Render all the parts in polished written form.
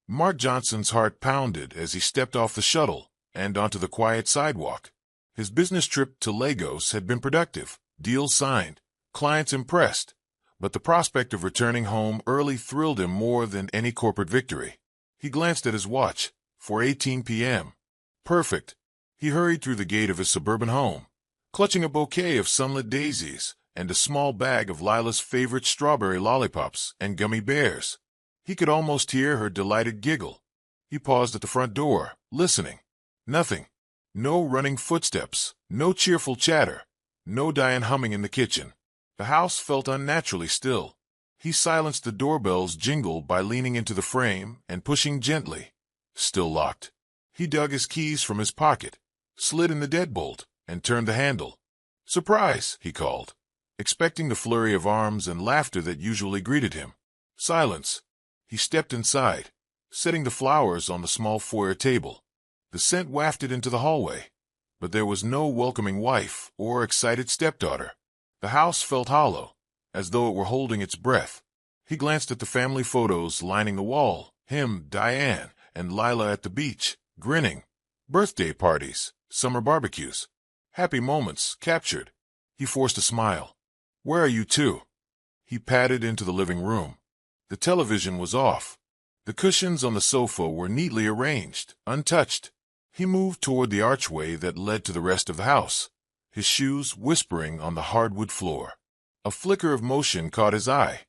Mark Johnson's heart pounded as he stepped off the shuttle and onto the quiet sidewalk. His business trip to Lagos had been productive, deals signed, clients impressed, but the prospect of returning home early thrilled him more than any corporate victory. He glanced at his watch. 4:18 p.m. Perfect. He hurried through the gate of his suburban home, clutching a bouquet of sunlit daisies and a small bag of Lila's favorite strawberry lollipops and gummy bears. He could almost hear her delighted giggle. He paused at the front door, listening. Nothing. No running footsteps, no cheerful chatter, no Diane humming in the kitchen. The house felt unnaturally still. He silenced the doorbell's jingle by leaning into the frame and pushing gently. Still locked. He dug his keys from his pocket, slid in the deadbolt, and turned the handle. "Surprise!" he called, expecting the flurry of arms and laughter that usually greeted him. Silence. He stepped inside, setting the flowers on the small foyer table. The scent wafted into the hallway, but there was no welcoming wife or excited stepdaughter. The house felt hollow, as though it were holding its breath. He glanced at the family photos lining the wall, him, Diane, and Lila at the beach, grinning. Birthday parties, summer barbecues, happy moments captured. He forced a smile. "Where are you two?" He padded into the living room. The television was off. The cushions on the sofa were neatly arranged, untouched. He moved toward the archway that led to the rest of the house, his shoes whispering on the hardwood floor. A flicker of motion caught his eye.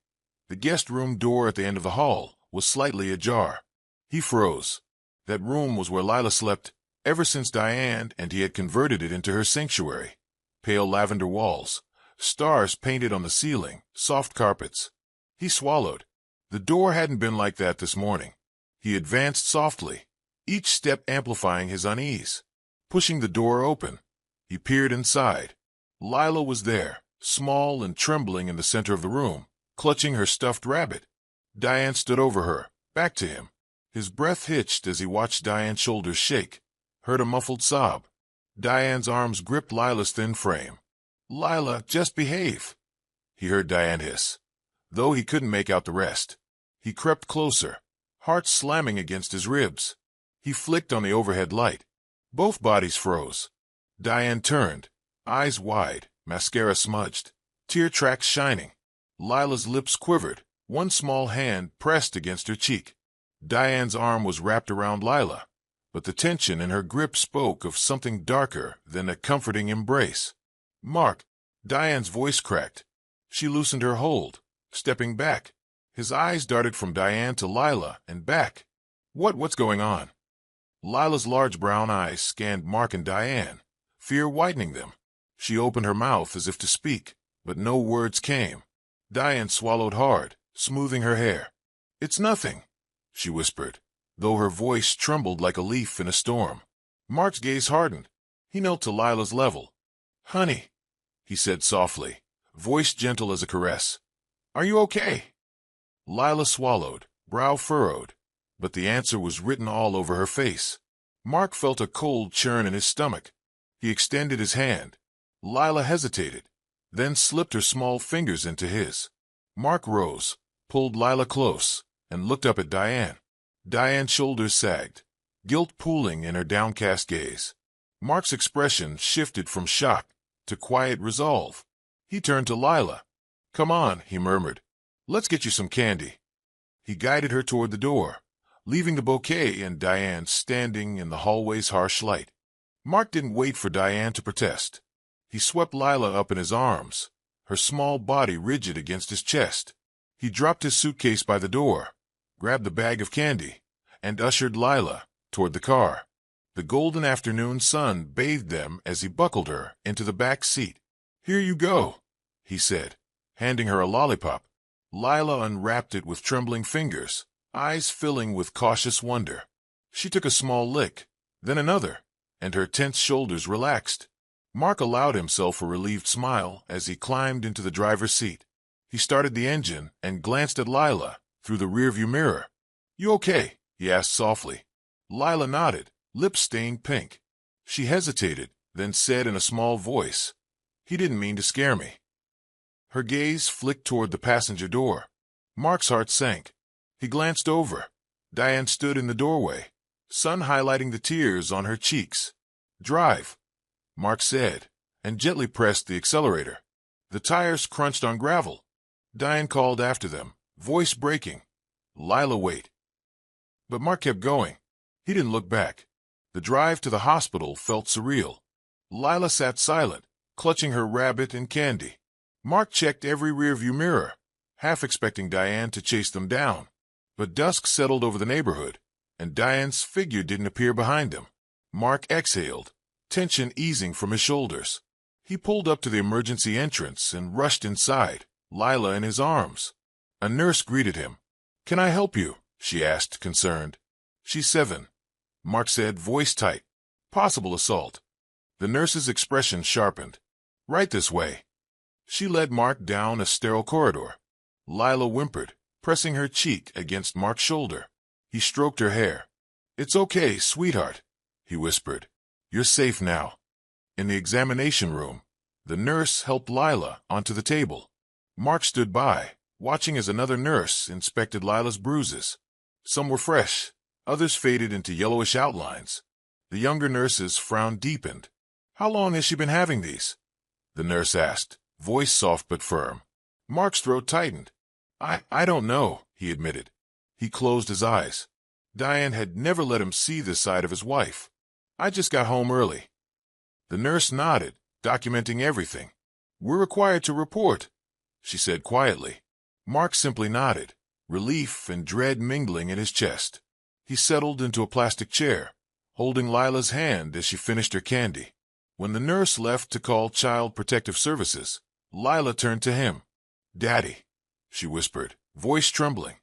The guest room door at the end of the hall was slightly ajar. He froze. That room was where Lila slept ever since Diane and he had converted it into her sanctuary. Pale lavender walls, stars painted on the ceiling, soft carpets. He swallowed. The door hadn't been like that this morning. He advanced softly, each step amplifying his unease. Pushing the door open, he peered inside. Lila was there, small and trembling in the center of the room, clutching her stuffed rabbit. Diane stood over her, back to him. His breath hitched as he watched Diane's shoulders shake, heard a muffled sob. Diane's arms gripped Lila's thin frame. "Lila, just behave," he heard Diane hiss, though he couldn't make out the rest. He crept closer, heart slamming against his ribs. He flicked on the overhead light. Both bodies froze. Diane turned, eyes wide, mascara smudged, tear tracks shining. Lila's lips quivered, one small hand pressed against her cheek. Diane's arm was wrapped around Lila, but the tension in her grip spoke of something darker than a comforting embrace. "Mark," Diane's voice cracked. She loosened her hold, stepping back. His eyes darted from Diane to Lila and back. What's going on?" Lila's large brown eyes scanned Mark and Diane, fear whitening them. She opened her mouth as if to speak, but no words came. Diane swallowed hard, smoothing her hair. "It's nothing," she whispered, though her voice trembled like a leaf in a storm. Mark's gaze hardened. He knelt to Lila's level. "Honey," he said softly, voice gentle as a caress. "Are you okay?" Lila swallowed, brow furrowed, but the answer was written all over her face. Mark felt a cold churn in his stomach. He extended his hand. Lila hesitated, then slipped her small fingers into his. Mark rose, pulled Lila close, and looked up at Diane. Diane's shoulders sagged, guilt pooling in her downcast gaze. Mark's expression shifted from shock to quiet resolve. He turned to Lila. "Come on," he murmured. "Let's get you some candy." He guided her toward the door, leaving the bouquet and Diane standing in the hallway's harsh light. Mark didn't wait for Diane to protest. He swept Lila up in his arms, her small body rigid against his chest. He dropped his suitcase by the door, grabbed the bag of candy, and ushered Lila toward the car. The golden afternoon sun bathed them as he buckled her into the back seat. "Here you go," he said, handing her a lollipop. Lila unwrapped it with trembling fingers, eyes filling with cautious wonder. She took a small lick, then another, and her tense shoulders relaxed. Mark allowed himself a relieved smile as he climbed into the driver's seat. He started the engine and glanced at Lila through the rearview mirror. "You okay?" he asked softly. Lila nodded, lips stained pink. She hesitated, then said in a small voice, "He didn't mean to scare me." Her gaze flicked toward the passenger door. Mark's heart sank. He glanced over. Diane stood in the doorway, sun highlighting the tears on her cheeks. "Drive," Mark said, and gently pressed the accelerator. The tires crunched on gravel. Diane called after them, voice breaking, "Lila, wait." But Mark kept going. He didn't look back. The drive to the hospital felt surreal. Lila sat silent, clutching her rabbit and candy. Mark checked every rearview mirror, half expecting Diane to chase them down. But dusk settled over the neighborhood, and Diane's figure didn't appear behind them. Mark exhaled, tension easing from his shoulders. He pulled up to the emergency entrance and rushed inside, Lila in his arms. A nurse greeted him. "Can I help you?" she asked, concerned. "She's 7," Mark said, voice tight. "Possible assault." The nurse's expression sharpened. "Right this way." She led Mark down a sterile corridor. Lila whimpered, pressing her cheek against Mark's shoulder. He stroked her hair. "It's okay, sweetheart," he whispered. "You're safe now." In the examination room, the nurse helped Lila onto the table. Mark stood by, watching as another nurse inspected Lila's bruises. Some were fresh, others faded into yellowish outlines. The younger nurse's frown deepened. "How long has she been having these?" the nurse asked, voice soft but firm. Mark's throat tightened. I don't know," he admitted. He closed his eyes. Diane had never let him see this side of his wife. "I just got home early." The nurse nodded, documenting everything. "We're required to report," she said quietly. Mark simply nodded, relief and dread mingling in his chest. He settled into a plastic chair, holding Lila's hand as she finished her candy. When the nurse left to call Child Protective Services, Lila turned to him. "Daddy," she whispered, voice trembling.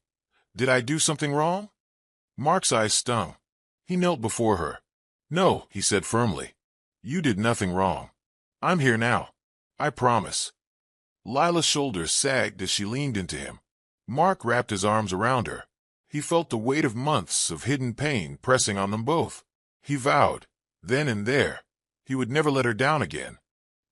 "Did I do something wrong?" Mark's eyes stung. He knelt before her. "No," he said firmly. "You did nothing wrong. I'm here now. I promise." Lila's shoulders sagged as she leaned into him. Mark wrapped his arms around her. He felt the weight of months of hidden pain pressing on them both. He vowed, then and there, he would never let her down again.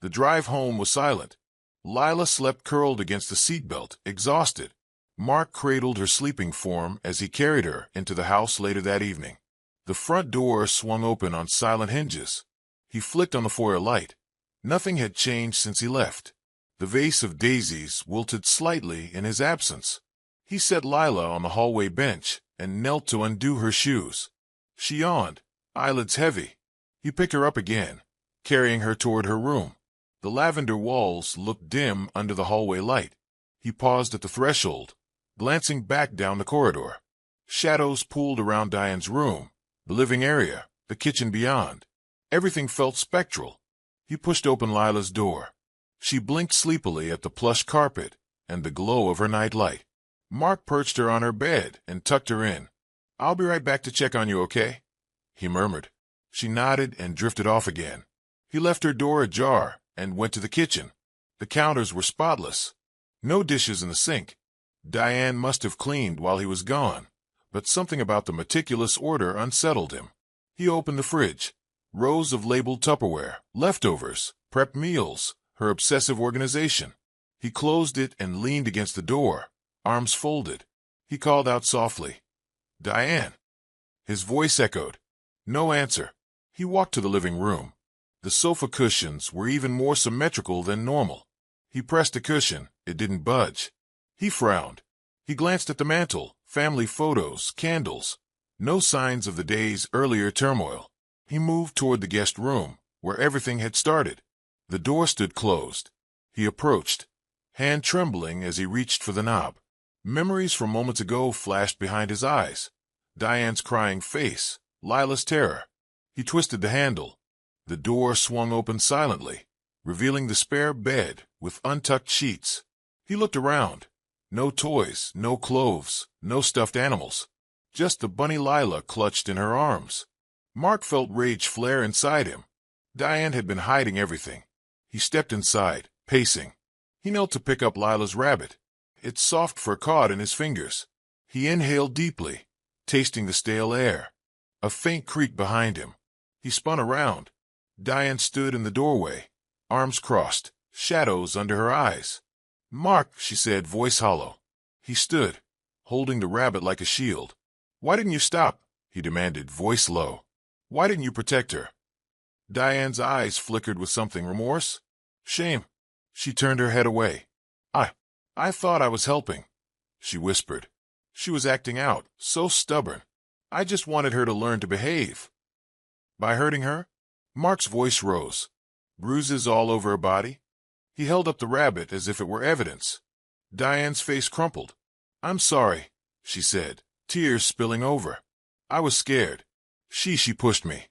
The drive home was silent. Lila slept curled against the seatbelt, exhausted. Mark cradled her sleeping form as he carried her into the house later that evening. The front door swung open on silent hinges. He flicked on the foyer light. Nothing had changed since he left. The vase of daisies wilted slightly in his absence. He set Lila on the hallway bench and knelt to undo her shoes. She yawned, eyelids heavy. He picked her up again, carrying her toward her room. The lavender walls looked dim under the hallway light. He paused at the threshold, glancing back down the corridor. Shadows pooled around Diane's room, the living area, the kitchen beyond. Everything felt spectral. He pushed open Lila's door. She blinked sleepily at the plush carpet and the glow of her nightlight. Mark perched her on her bed and tucked her in. "I'll be right back to check on you, okay?" he murmured. She nodded and drifted off again. He left her door ajar and went to the kitchen. The counters were spotless. No dishes in the sink. Diane must have cleaned while he was gone, but something about the meticulous order unsettled him. He opened the fridge. Rows of labeled Tupperware, leftovers, prepped meals, her obsessive organization. He closed it and leaned against the door, arms folded. He called out softly, "Diane." His voice echoed. No answer. He walked to the living room. The sofa cushions were even more symmetrical than normal. He pressed a cushion. It didn't budge. He frowned. He glanced at the mantel, family photos, candles. No signs of the day's earlier turmoil. He moved toward the guest room, where everything had started. The door stood closed. He approached, hand trembling as he reached for the knob. Memories from moments ago flashed behind his eyes. Diane's crying face, Lila's terror. He twisted the handle. The door swung open silently, revealing the spare bed with untucked sheets. He looked around. No toys, no clothes, no stuffed animals. Just the bunny Lila clutched in her arms. Mark felt rage flare inside him. Diane had been hiding everything. He stepped inside, pacing. He knelt to pick up Lila's rabbit. Its soft fur caught in his fingers. He inhaled deeply, tasting the stale air. A faint creak behind him. He spun around. Diane stood in the doorway, arms crossed, shadows under her eyes. "Mark," she said, voice hollow. He stood, holding the rabbit like a shield. Why didn't you stop? He demanded, voice low. Why didn't you protect her? Diane's eyes flickered with something, remorse? Shame. She turned her head away. I thought I was helping, she whispered. She was acting out, so stubborn. I just wanted her to learn to behave. By hurting her? Mark's voice rose. Bruises all over her body? He held up the rabbit as if it were evidence. Diane's face crumpled. I'm sorry, she said, tears spilling over. I was scared. She pushed me.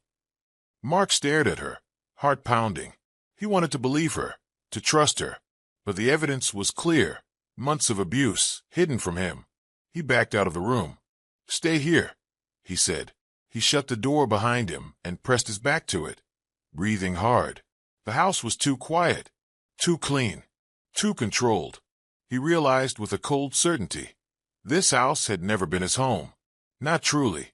Mark stared at her, heart pounding. He wanted to believe her, to trust her. But the evidence was clear. Months of abuse, hidden from him. He backed out of the room. Stay here, he said. He shut the door behind him and pressed his back to it, breathing hard. The house was too quiet, too clean, too controlled. He realized with a cold certainty. This house had never been his home. Not truly.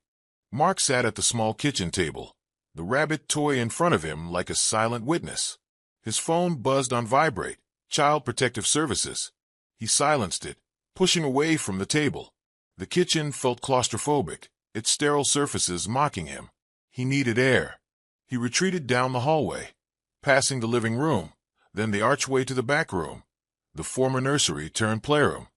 Mark sat at the small kitchen table, the rabbit toy in front of him like a silent witness. His phone buzzed on vibrate, Child Protective Services. He silenced it, pushing away from the table. The kitchen felt claustrophobic, its sterile surfaces mocking him. He needed air. He retreated down the hallway, passing the living room, then the archway to the back room, the former nursery turned playroom.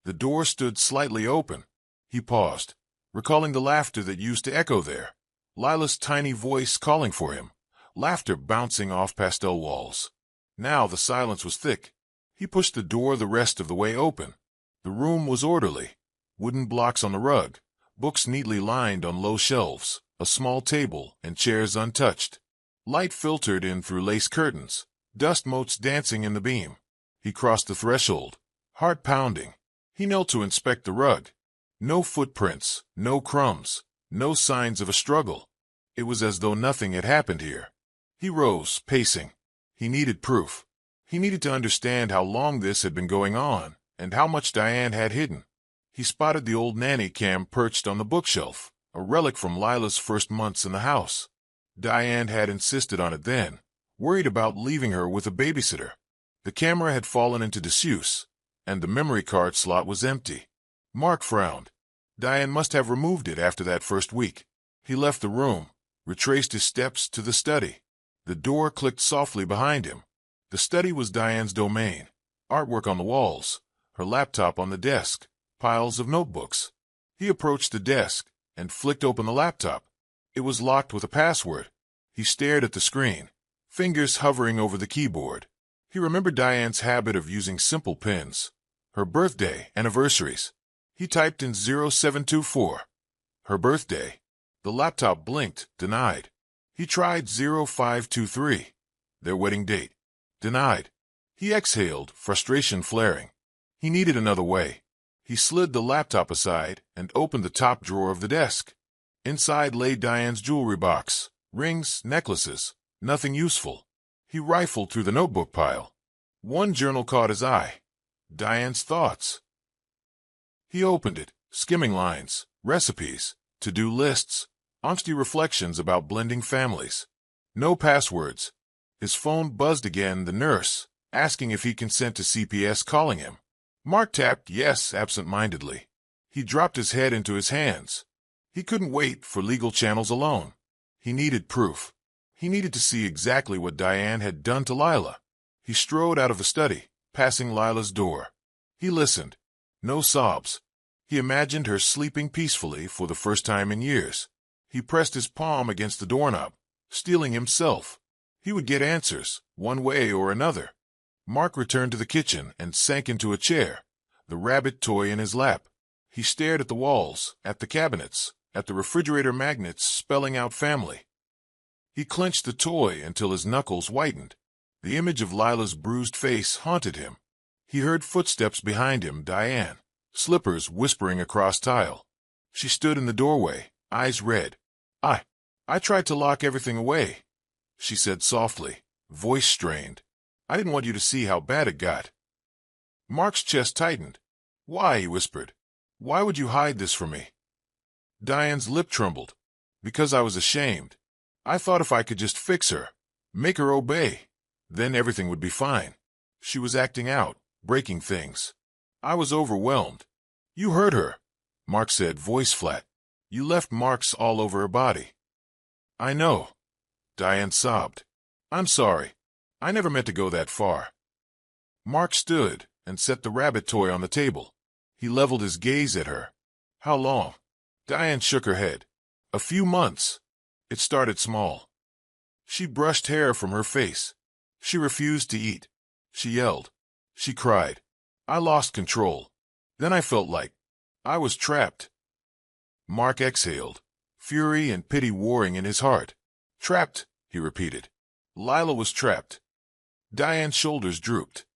The door stood slightly open. He paused, recalling the laughter that used to echo there. Lila's tiny voice calling for him, laughter bouncing off pastel walls. Now the silence was thick. He pushed the door the rest of the way open. The room was orderly. Wooden blocks on the rug, books neatly lined on low shelves, a small table and chairs untouched. Light filtered in through lace curtains, dust motes dancing in the beam. He crossed the threshold, heart pounding. He knelt to inspect the rug. No footprints, no crumbs, no signs of a struggle. It was as though nothing had happened here. He rose, pacing. He needed proof. He needed to understand how long this had been going on, and how much Diane had hidden. He spotted the old nanny cam perched on the bookshelf, a relic from Lila's first months in the house. Diane had insisted on it then, worried about leaving her with a babysitter. The camera had fallen into disuse, and the memory card slot was empty. Mark frowned. Diane must have removed it after that first week. He left the room, retraced his steps to the study. The door clicked softly behind him. The study was Diane's domain. Artwork on the walls, her laptop on the desk, piles of notebooks. He approached the desk and flicked open the laptop. It was locked with a password. He stared at the screen, fingers hovering over the keyboard. He remembered Diane's habit of using simple pins, her birthday, anniversaries. He typed in 0724. Her birthday. The laptop blinked, denied. He tried 0523. Their wedding date. Denied. He exhaled, frustration flaring. He needed another way. He slid the laptop aside and opened the top drawer of the desk. Inside lay Diane's jewelry box, rings, necklaces, nothing useful. He rifled through the notebook pile. One journal caught his eye. Diane's thoughts. He opened it, skimming lines, recipes, to-do lists, angsty reflections about blending families. No passwords. His phone buzzed again, the nurse, asking if he'd consent to CPS calling him. Mark tapped yes absent-mindedly. He dropped his head into his hands. He couldn't wait for legal channels alone. He needed proof. He needed to see exactly what Diane had done to Lila. He strode out of the study, passing Lila's door. He listened. No sobs. He imagined her sleeping peacefully for the first time in years. He pressed his palm against the doorknob, steeling himself. He would get answers, one way or another. Mark returned to the kitchen and sank into a chair, the rabbit toy in his lap. He stared at the walls, at the cabinets, at the refrigerator magnets spelling out family. He clenched the toy until his knuckles whitened. The image of Lila's bruised face haunted him. He heard footsteps behind him, Diane, slippers whispering across tile. She stood in the doorway, eyes red. I tried to lock everything away, she said softly, voice strained. I didn't want you to see how bad it got. Mark's chest tightened. Why, he whispered. Why would you hide this from me? Diane's lip trembled. Because I was ashamed. I thought if I could just fix her, make her obey, then everything would be fine. She was acting out, breaking things. I was overwhelmed. You hurt her, Mark said, voice flat. You left marks all over her body." "I know," Diane sobbed. "I'm sorry. I never meant to go that far." Mark stood and set the rabbit toy on the table. He leveled his gaze at her. "How long?" Diane shook her head. "A few months. It started small." She brushed hair from her face. She refused to eat. She yelled. She cried. I lost control. Then I felt like I was trapped. Mark exhaled, fury and pity warring in his heart. "Trapped," he repeated. "Lila was trapped." Diane's shoulders drooped.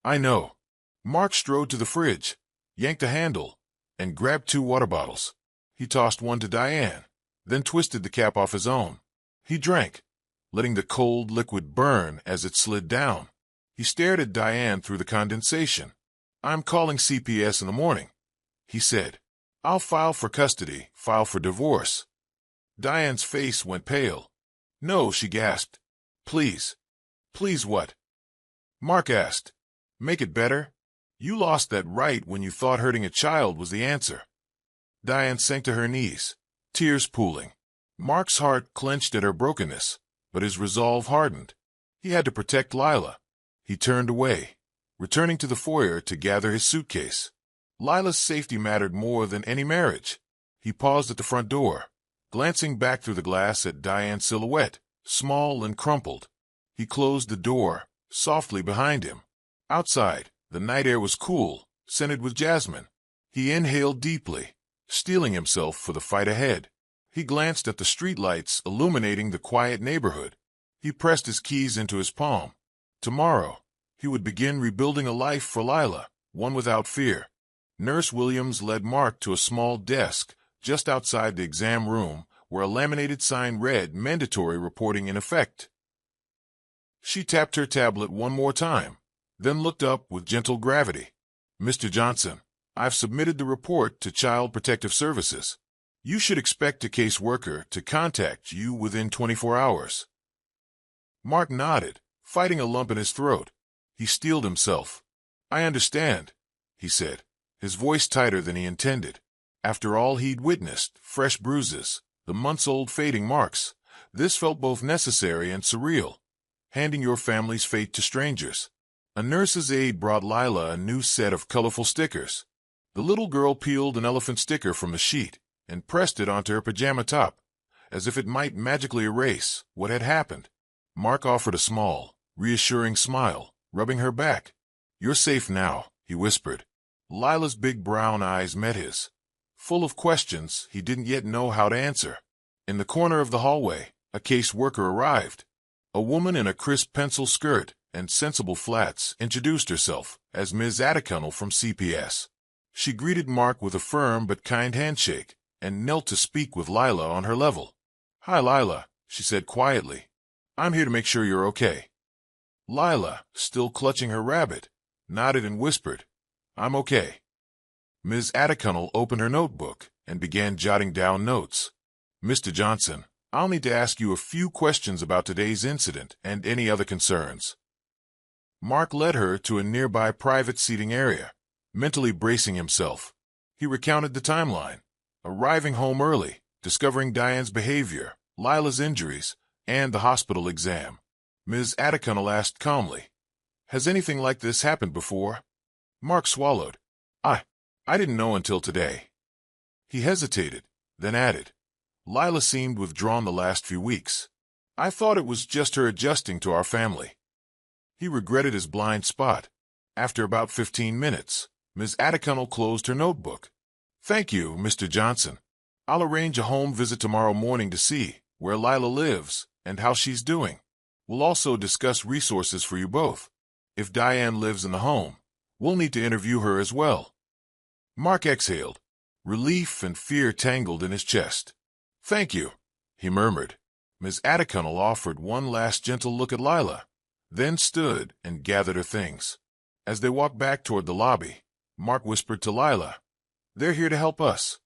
"I know." Mark strode to the fridge, yanked a handle, and grabbed 2 water bottles. He tossed one to Diane, then twisted the cap off his own. He drank, letting the cold liquid burn as it slid down. He stared at Diane through the condensation. "I'm calling CPS in the morning," he said. "I'll file for custody, file for divorce." Diane's face went pale. "No," she gasped. "Please." "Please what?" Mark asked. "Make it better? You lost that right when you thought hurting a child was the answer." Diane sank to her knees, tears pooling. Mark's heart clenched at her brokenness, but his resolve hardened. He had to protect Lila. He turned away, returning to the foyer to gather his suitcase. Lila's safety mattered more than any marriage. He paused at the front door, glancing back through the glass at Diane's silhouette, small and crumpled. He closed the door softly behind him. Outside, the night air was cool, scented with jasmine. He inhaled deeply, steeling himself for the fight ahead. He glanced at the streetlights illuminating the quiet neighborhood. He pressed his keys into his palm. Tomorrow, he would begin rebuilding a life for Lila, one without fear. Nurse Williams led Mark to a small desk just outside the exam room where a laminated sign read "Mandatory reporting in effect." She tapped her tablet one more time, then looked up with gentle gravity. "Mr. Johnson, I've submitted the report to Child Protective Services. You should expect a caseworker to contact you within 24 hours. Mark nodded, fighting a lump in his throat. He steeled himself. "I understand," he said, his voice tighter than he intended. After all he'd witnessed, fresh bruises, the months-old fading marks, this felt both necessary and surreal. Handing your family's fate to strangers. A nurse's aide brought Lila a new set of colorful stickers. The little girl peeled an elephant sticker from the sheet and pressed it onto her pajama top, as if it might magically erase what had happened. Mark offered a small, reassuring smile, rubbing her back. "You're safe now," he whispered. Lila's big brown eyes met his, full of questions he didn't yet know how to answer. In the corner of the hallway, a caseworker arrived. A woman in a crisp pencil skirt and sensible flats introduced herself as Ms. Africantales from CPS. She greeted Mark with a firm but kind handshake and knelt to speak with Lila on her level. "Hi, Lila," she said quietly. "I'm here to make sure you're okay." Lila, still clutching her rabbit, nodded and whispered, "I'm okay." Ms. Africantales opened her notebook and began jotting down notes. "Mr. Johnson, I'll need to ask you a few questions about today's incident and any other concerns." Mark led her to a nearby private seating area, mentally bracing himself. He recounted the timeline, arriving home early, discovering Diane's behavior, Lila's injuries, and the hospital exam. Ms. Africantales asked calmly, "Has anything like this happened before?" Mark swallowed. I didn't know until today." He hesitated, then added, "Lila seemed withdrawn the last few weeks. I thought it was just her adjusting to our family." He regretted his blind spot. After about 15 minutes, Ms. Africantales closed her notebook. "Thank you, Mr. Johnson. I'll arrange a home visit tomorrow morning to see where Lila lives and how she's doing. We'll also discuss resources for you both. If Diane lives in the home, we'll need to interview her as well." Mark exhaled. Relief and fear tangled in his chest. "Thank you," he murmured. Ms. Africantales offered one last gentle look at Lila, then stood and gathered her things. As they walked back toward the lobby, Mark whispered to Lila, "They're here to help us."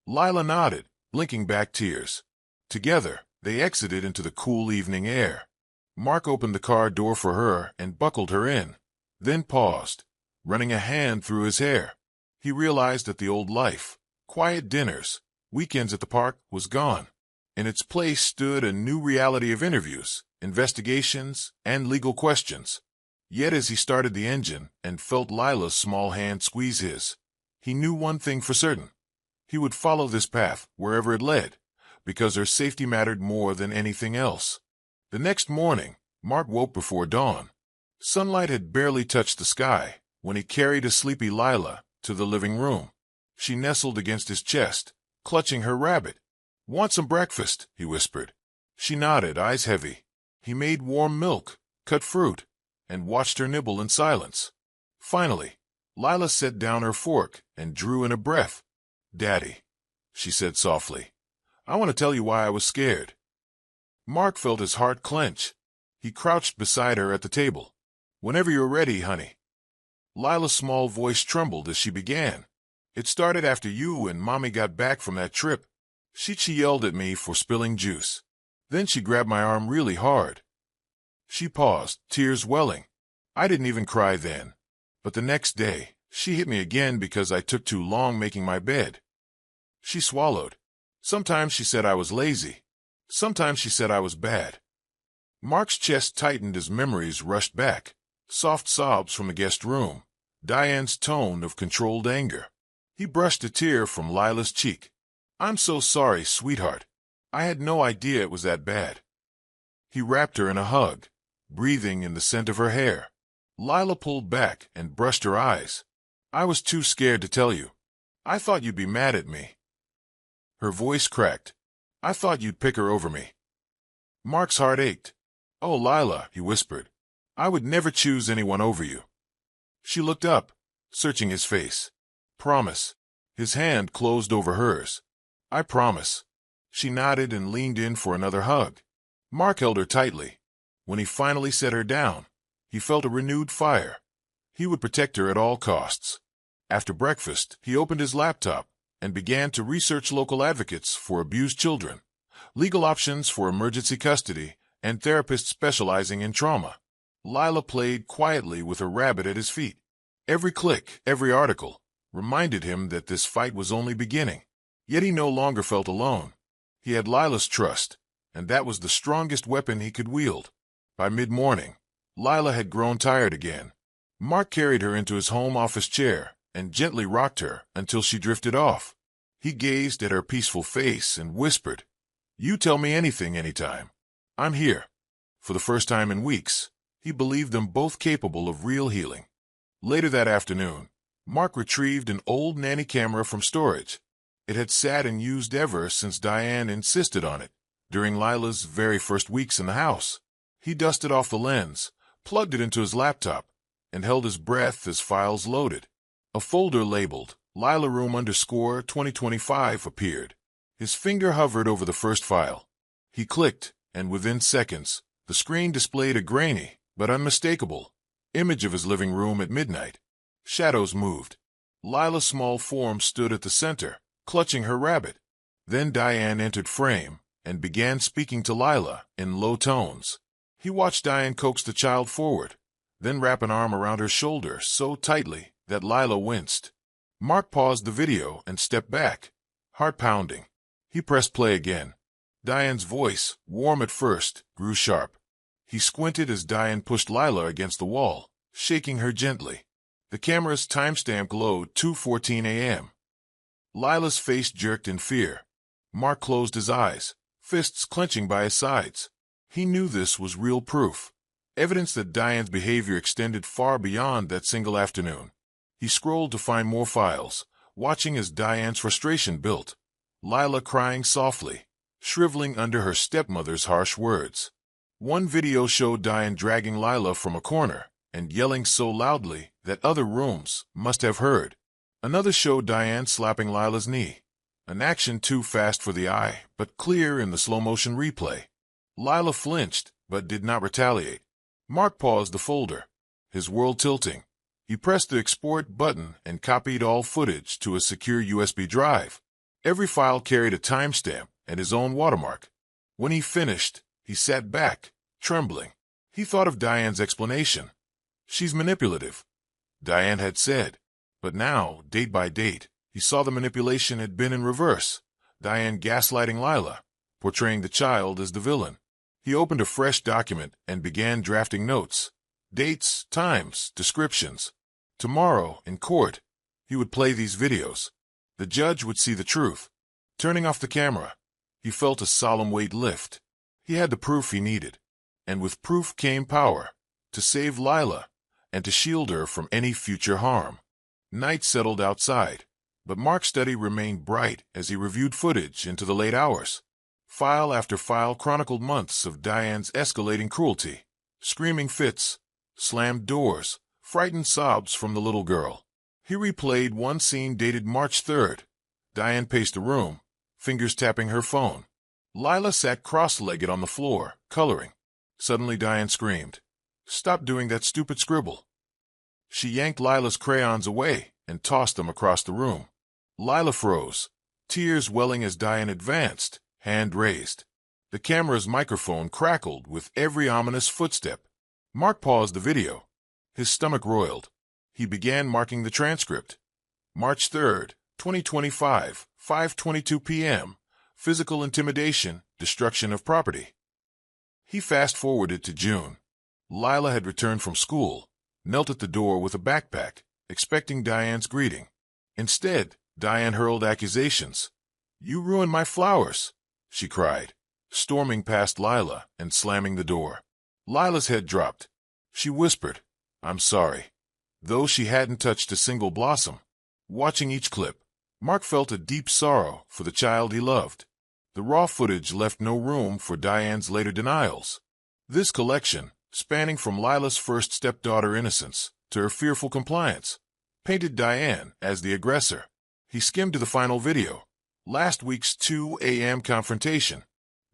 Lila nodded, blinking back tears. Together, they exited into the cool evening air. Mark opened the car door for her and buckled her in, then paused, running a hand through his hair. He realized that the old life, quiet dinners, Weekends at the park was gone. In its place stood a new reality of interviews, investigations, and legal questions. Yet as he started the engine and felt Lila's small hand squeeze his, he knew one thing for certain. He would follow this path wherever it led, because her safety mattered more than anything else. The next morning, Mark woke before dawn. Sunlight had barely touched the sky when he carried a sleepy Lila to the living room. She nestled against his chest, clutching her rabbit. "Want some breakfast?" he whispered. She nodded, eyes heavy. He made warm milk, cut fruit, and watched her nibble in silence. Finally, Lila set down her fork and drew in a breath. "Daddy," she said softly, "I want to tell you why I was scared." Mark felt his heart clench. He crouched beside her at the table. "Whenever you're ready, honey." Lila's small voice trembled as she began. "It started after you and Mommy got back from that trip. She yelled at me for spilling juice. Then she grabbed my arm really hard." She paused, tears welling. "I didn't even cry then. But the next day, she hit me again because I took too long making my bed." She swallowed. "Sometimes she said I was lazy. Sometimes she said I was bad." Mark's chest tightened as memories rushed back. Soft sobs from the guest room. Diane's tone of controlled anger. He brushed a tear from Lila's cheek. "I'm so sorry, sweetheart. I had no idea it was that bad." He wrapped her in a hug, breathing in the scent of her hair. Lila pulled back and brushed her eyes. "I was too scared to tell you. I thought you'd be mad at me." Her voice cracked. "I thought you'd pick her over me." Mark's heart ached. "Oh, Lila," he whispered, "I would never choose anyone over you." She looked up, searching his face. "Promise." His hand closed over hers. "I promise." She nodded and leaned in for another hug. Mark held her tightly. When he finally set her down, he felt a renewed fire. He would protect her at all costs. After breakfast, he opened his laptop and began to research local advocates for abused children, legal options for emergency custody, and therapists specializing in trauma. Lila played quietly with her rabbit at his feet. Every click, every article, reminded him that this fight was only beginning. Yet he no longer felt alone. He had Lila's trust, and that was the strongest weapon he could wield. By mid-morning, Lila had grown tired again. Mark carried her into his home office chair and gently rocked her until she drifted off. He gazed at her peaceful face and whispered, "You tell me anything anytime. I'm here." For the first time in weeks, he believed them both capable of real healing. Later that afternoon, Mark retrieved an old nanny camera from storage. It had sat unused ever since Diane insisted on it, during Lila's very first weeks in the house. He dusted off the lens, plugged it into his laptop, and held his breath as files loaded. A folder labeled Lila Room _2025 appeared. His finger hovered over the first file. He clicked, and within seconds, the screen displayed a grainy, but unmistakable, image of his living room at midnight. Shadows moved. Lila's small form stood at the center, clutching her rabbit. Then Diane entered frame and began speaking to Lila in low tones. He watched Diane coax the child forward, then wrap an arm around her shoulder so tightly that Lila winced. Mark paused the video and stepped back, heart pounding. He pressed play again. Diane's voice, warm at first, grew sharp. He squinted as Diane pushed Lila against the wall, shaking her gently. The camera's timestamp glowed 2:14 a.m. Lila's face jerked in fear. Mark closed his eyes, fists clenching by his sides. He knew this was real proof, evidence that Diane's behavior extended far beyond that single afternoon. He scrolled to find more files, watching as Diane's frustration built. Lila crying softly, shriveling under her stepmother's harsh words. One video showed Diane dragging Lila from a corner and yelling so loudly that other rooms must have heard. Another showed Diane slapping Lila's knee, an action too fast for the eye, but clear in the slow-motion replay. Lila flinched, but did not retaliate. Mark paused the folder, his world tilting. He pressed the export button and copied all footage to a secure USB drive. Every file carried a timestamp and his own watermark. When he finished, he sat back, trembling. He thought of Diane's explanation. "She's manipulative," Diane had said. But now, date by date, he saw the manipulation had been in reverse. Diane gaslighting Lila, portraying the child as the villain. He opened a fresh document and began drafting notes. Dates, times, descriptions. Tomorrow, in court, he would play these videos. The judge would see the truth. Turning off the camera, he felt a solemn weight lift. He had the proof he needed. And with proof came power, to save Lila, and to shield her from any future harm. Night settled outside, but Mark's study remained bright as he reviewed footage into the late hours. File after file chronicled months of Diane's escalating cruelty. Screaming fits, slammed doors, frightened sobs from the little girl. He replayed one scene dated March 3rd. Diane paced the room, fingers tapping her phone. Lila sat cross-legged on the floor, coloring. Suddenly Diane screamed, "Stop doing that stupid scribble." She yanked Lila's crayons away and tossed them across the room. Lila froze, tears welling as Diane advanced, hand raised. The camera's microphone crackled with every ominous footstep. Mark paused the video. His stomach roiled. He began marking the transcript. March 3rd, 2025, 5:22 p.m. Physical intimidation, destruction of property. He fast-forwarded to June. Lila had returned from school, knelt at the door with a backpack, expecting Diane's greeting. Instead, Diane hurled accusations. "You ruined my flowers," she cried, storming past Lila and slamming the door. Lila's head dropped. She whispered, "I'm sorry," though she hadn't touched a single blossom. Watching each clip, Mark felt a deep sorrow for the child he loved. The raw footage left no room for Diane's later denials. This collection, spanning from Lila's first stepdaughter innocence to her fearful compliance, painted Diane as the aggressor. He skimmed to the final video. Last week's 2 a.m. confrontation.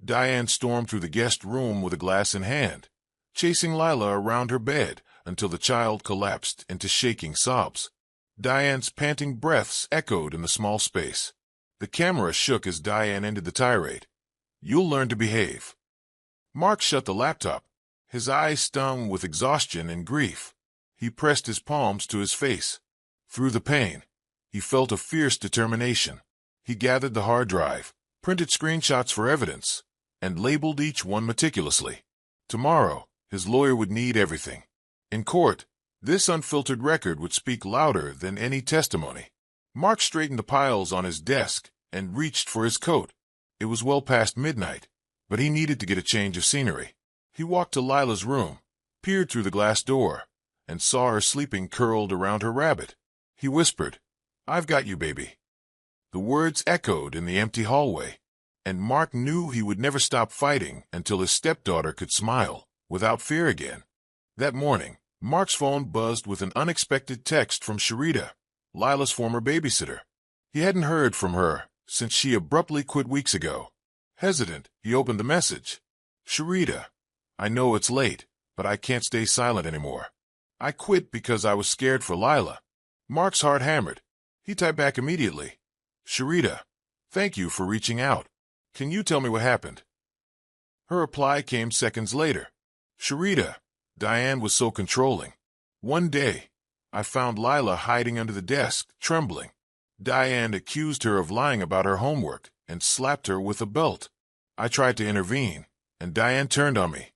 Diane stormed through the guest room with a glass in hand, chasing Lila around her bed until the child collapsed into shaking sobs. Diane's panting breaths echoed in the small space. The camera shook as Diane ended the tirade. "You'll learn to behave." Mark shut the laptop, his eyes stung with exhaustion and grief. He pressed his palms to his face. Through the pain, he felt a fierce determination. He gathered the hard drive, printed screenshots for evidence, and labeled each one meticulously. Tomorrow, his lawyer would need everything. In court, this unfiltered record would speak louder than any testimony. Mark straightened the piles on his desk and reached for his coat. It was well past midnight, but he needed to get a change of scenery. He walked to Lila's room, peered through the glass door, and saw her sleeping curled around her rabbit. He whispered, "I've got you, baby." The words echoed in the empty hallway, and Mark knew he would never stop fighting until his stepdaughter could smile without fear again. That morning, Mark's phone buzzed with an unexpected text from Sharita, Lila's former babysitter. He hadn't heard from her since she abruptly quit weeks ago. Hesitant, he opened the message. "Sharita, I know it's late, but I can't stay silent anymore. I quit because I was scared for Lila." Mark's heart hammered. He typed back immediately. "Sharita, thank you for reaching out. Can you tell me what happened?" Her reply came seconds later. "Sharita, Diane was so controlling. One day, I found Lila hiding under the desk, trembling. Diane accused her of lying about her homework and slapped her with a belt. I tried to intervene, and Diane turned on me,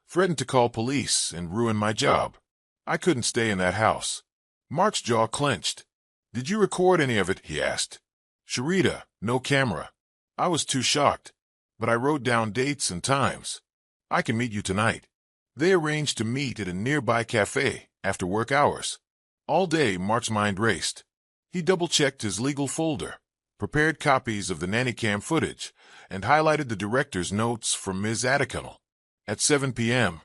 threatened to call police and ruin my job. I couldn't stay in that house." Mark's jaw clenched. "Did you record any of it?" he asked. "Sharita, no camera. I was too shocked, but I wrote down dates and times. I can meet you tonight." They arranged to meet at a nearby cafe after work hours. All day, Mark's mind raced. He double-checked his legal folder, prepared copies of the nanny cam footage, and highlighted the director's notes from Ms. Africantal. At 7 p.m.,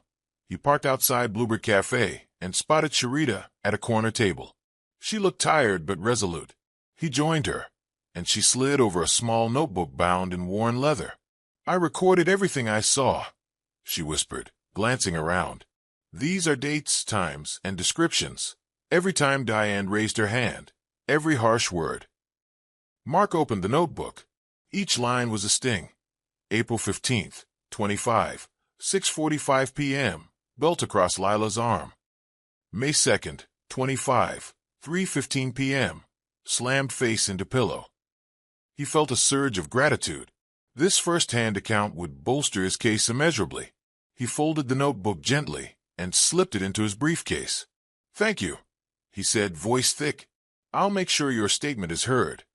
he parked outside Bluebird Cafe and spotted Sharita at a corner table. She looked tired but resolute. He joined her, and she slid over a small notebook bound in worn leather. "I recorded everything I saw," she whispered, glancing around. "These are dates, times, and descriptions. Every time Diane raised her hand, every harsh word." Mark opened the notebook. Each line was a sting. April 15th, 25, 6:45 p.m., belt across Lila's arm. May 2nd, 25, 3:15 p.m., slammed face into pillow. He felt a surge of gratitude. This first-hand account would bolster his case immeasurably. He folded the notebook gently and slipped it into his briefcase. "Thank you," he said, voice thick. "I'll make sure your statement is heard."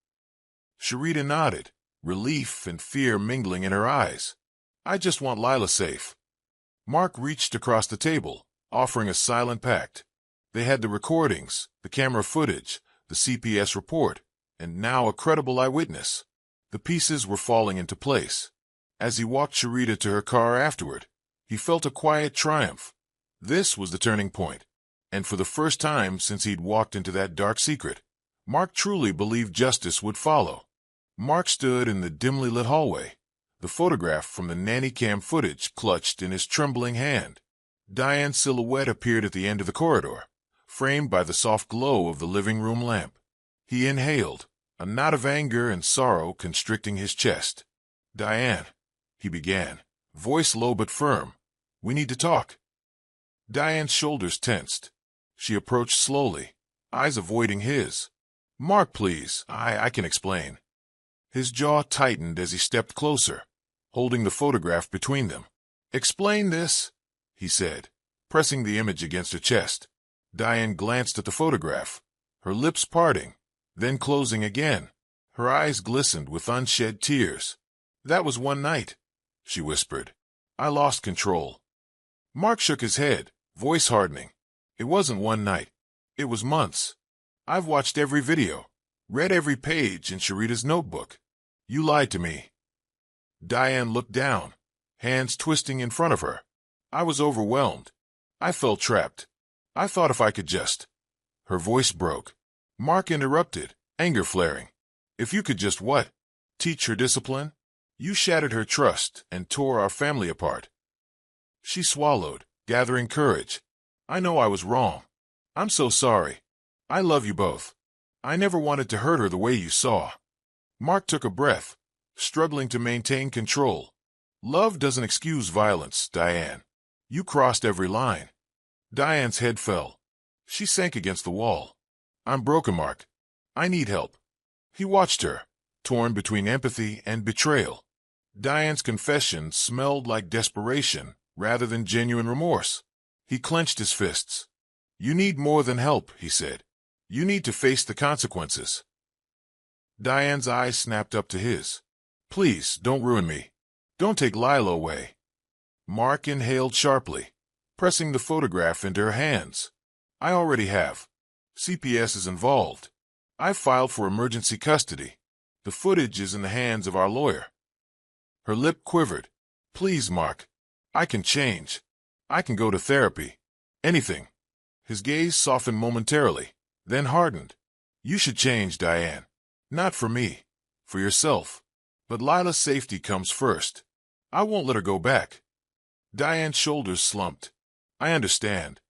Sharita nodded, relief and fear mingling in her eyes. "I just want Lila safe." Mark reached across the table, offering a silent pact. They had the recordings, the camera footage, the CPS report, and now a credible eyewitness. The pieces were falling into place. As he walked Sharita to her car afterward, he felt a quiet triumph. This was the turning point. And for the first time since he'd walked into that dark secret, Mark truly believed justice would follow. Mark stood in the dimly lit hallway, the photograph from the nanny cam footage clutched in his trembling hand. Diane's silhouette appeared at the end of the corridor, framed by the soft glow of the living room lamp. He inhaled, a knot of anger and sorrow constricting his chest. "Diane," he began, voice low but firm, "we need to talk." Diane's shoulders tensed. She approached slowly, eyes avoiding his. "Mark, please, I can explain." His jaw tightened as he stepped closer, holding the photograph between them. "Explain this," he said, pressing the image against her chest. Diane glanced at the photograph, her lips parting, then closing again. Her eyes glistened with unshed tears. "That was one night," she whispered. "I lost control." Mark shook his head, voice hardening. "It wasn't one night. It was months. I've watched every video, read every page in Sharita's notebook. You lied to me." Diane looked down, hands twisting in front of her. "I was overwhelmed. I felt trapped. I thought if I could just—" Her voice broke. Mark interrupted, anger flaring. "If you could just what? Teach her discipline? You shattered her trust and tore our family apart." She swallowed, gathering courage. "I know I was wrong. I'm so sorry. I love you both. I never wanted to hurt her the way you saw." Mark took a breath, struggling to maintain control. "Love doesn't excuse violence, Diane. You crossed every line." Diane's head fell. She sank against the wall. "I'm broken, Mark. I need help." He watched her, torn between empathy and betrayal. Diane's confession smelled like desperation rather than genuine remorse. He clenched his fists. "You need more than help," he said. "You need to face the consequences." Diane's eyes snapped up to his. "Please, don't ruin me. Don't take Lila away." Mark inhaled sharply, pressing the photograph into her hands. "I already have. CPS is involved. I've filed for emergency custody. The footage is in the hands of our lawyer." Her lip quivered. "Please, Mark. I can change. I can go to therapy. Anything." His gaze softened momentarily, then hardened. "You should change, Diane. Not for me. For yourself. But Lila's safety comes first. I won't let her go back." Diane's shoulders slumped. "I understand."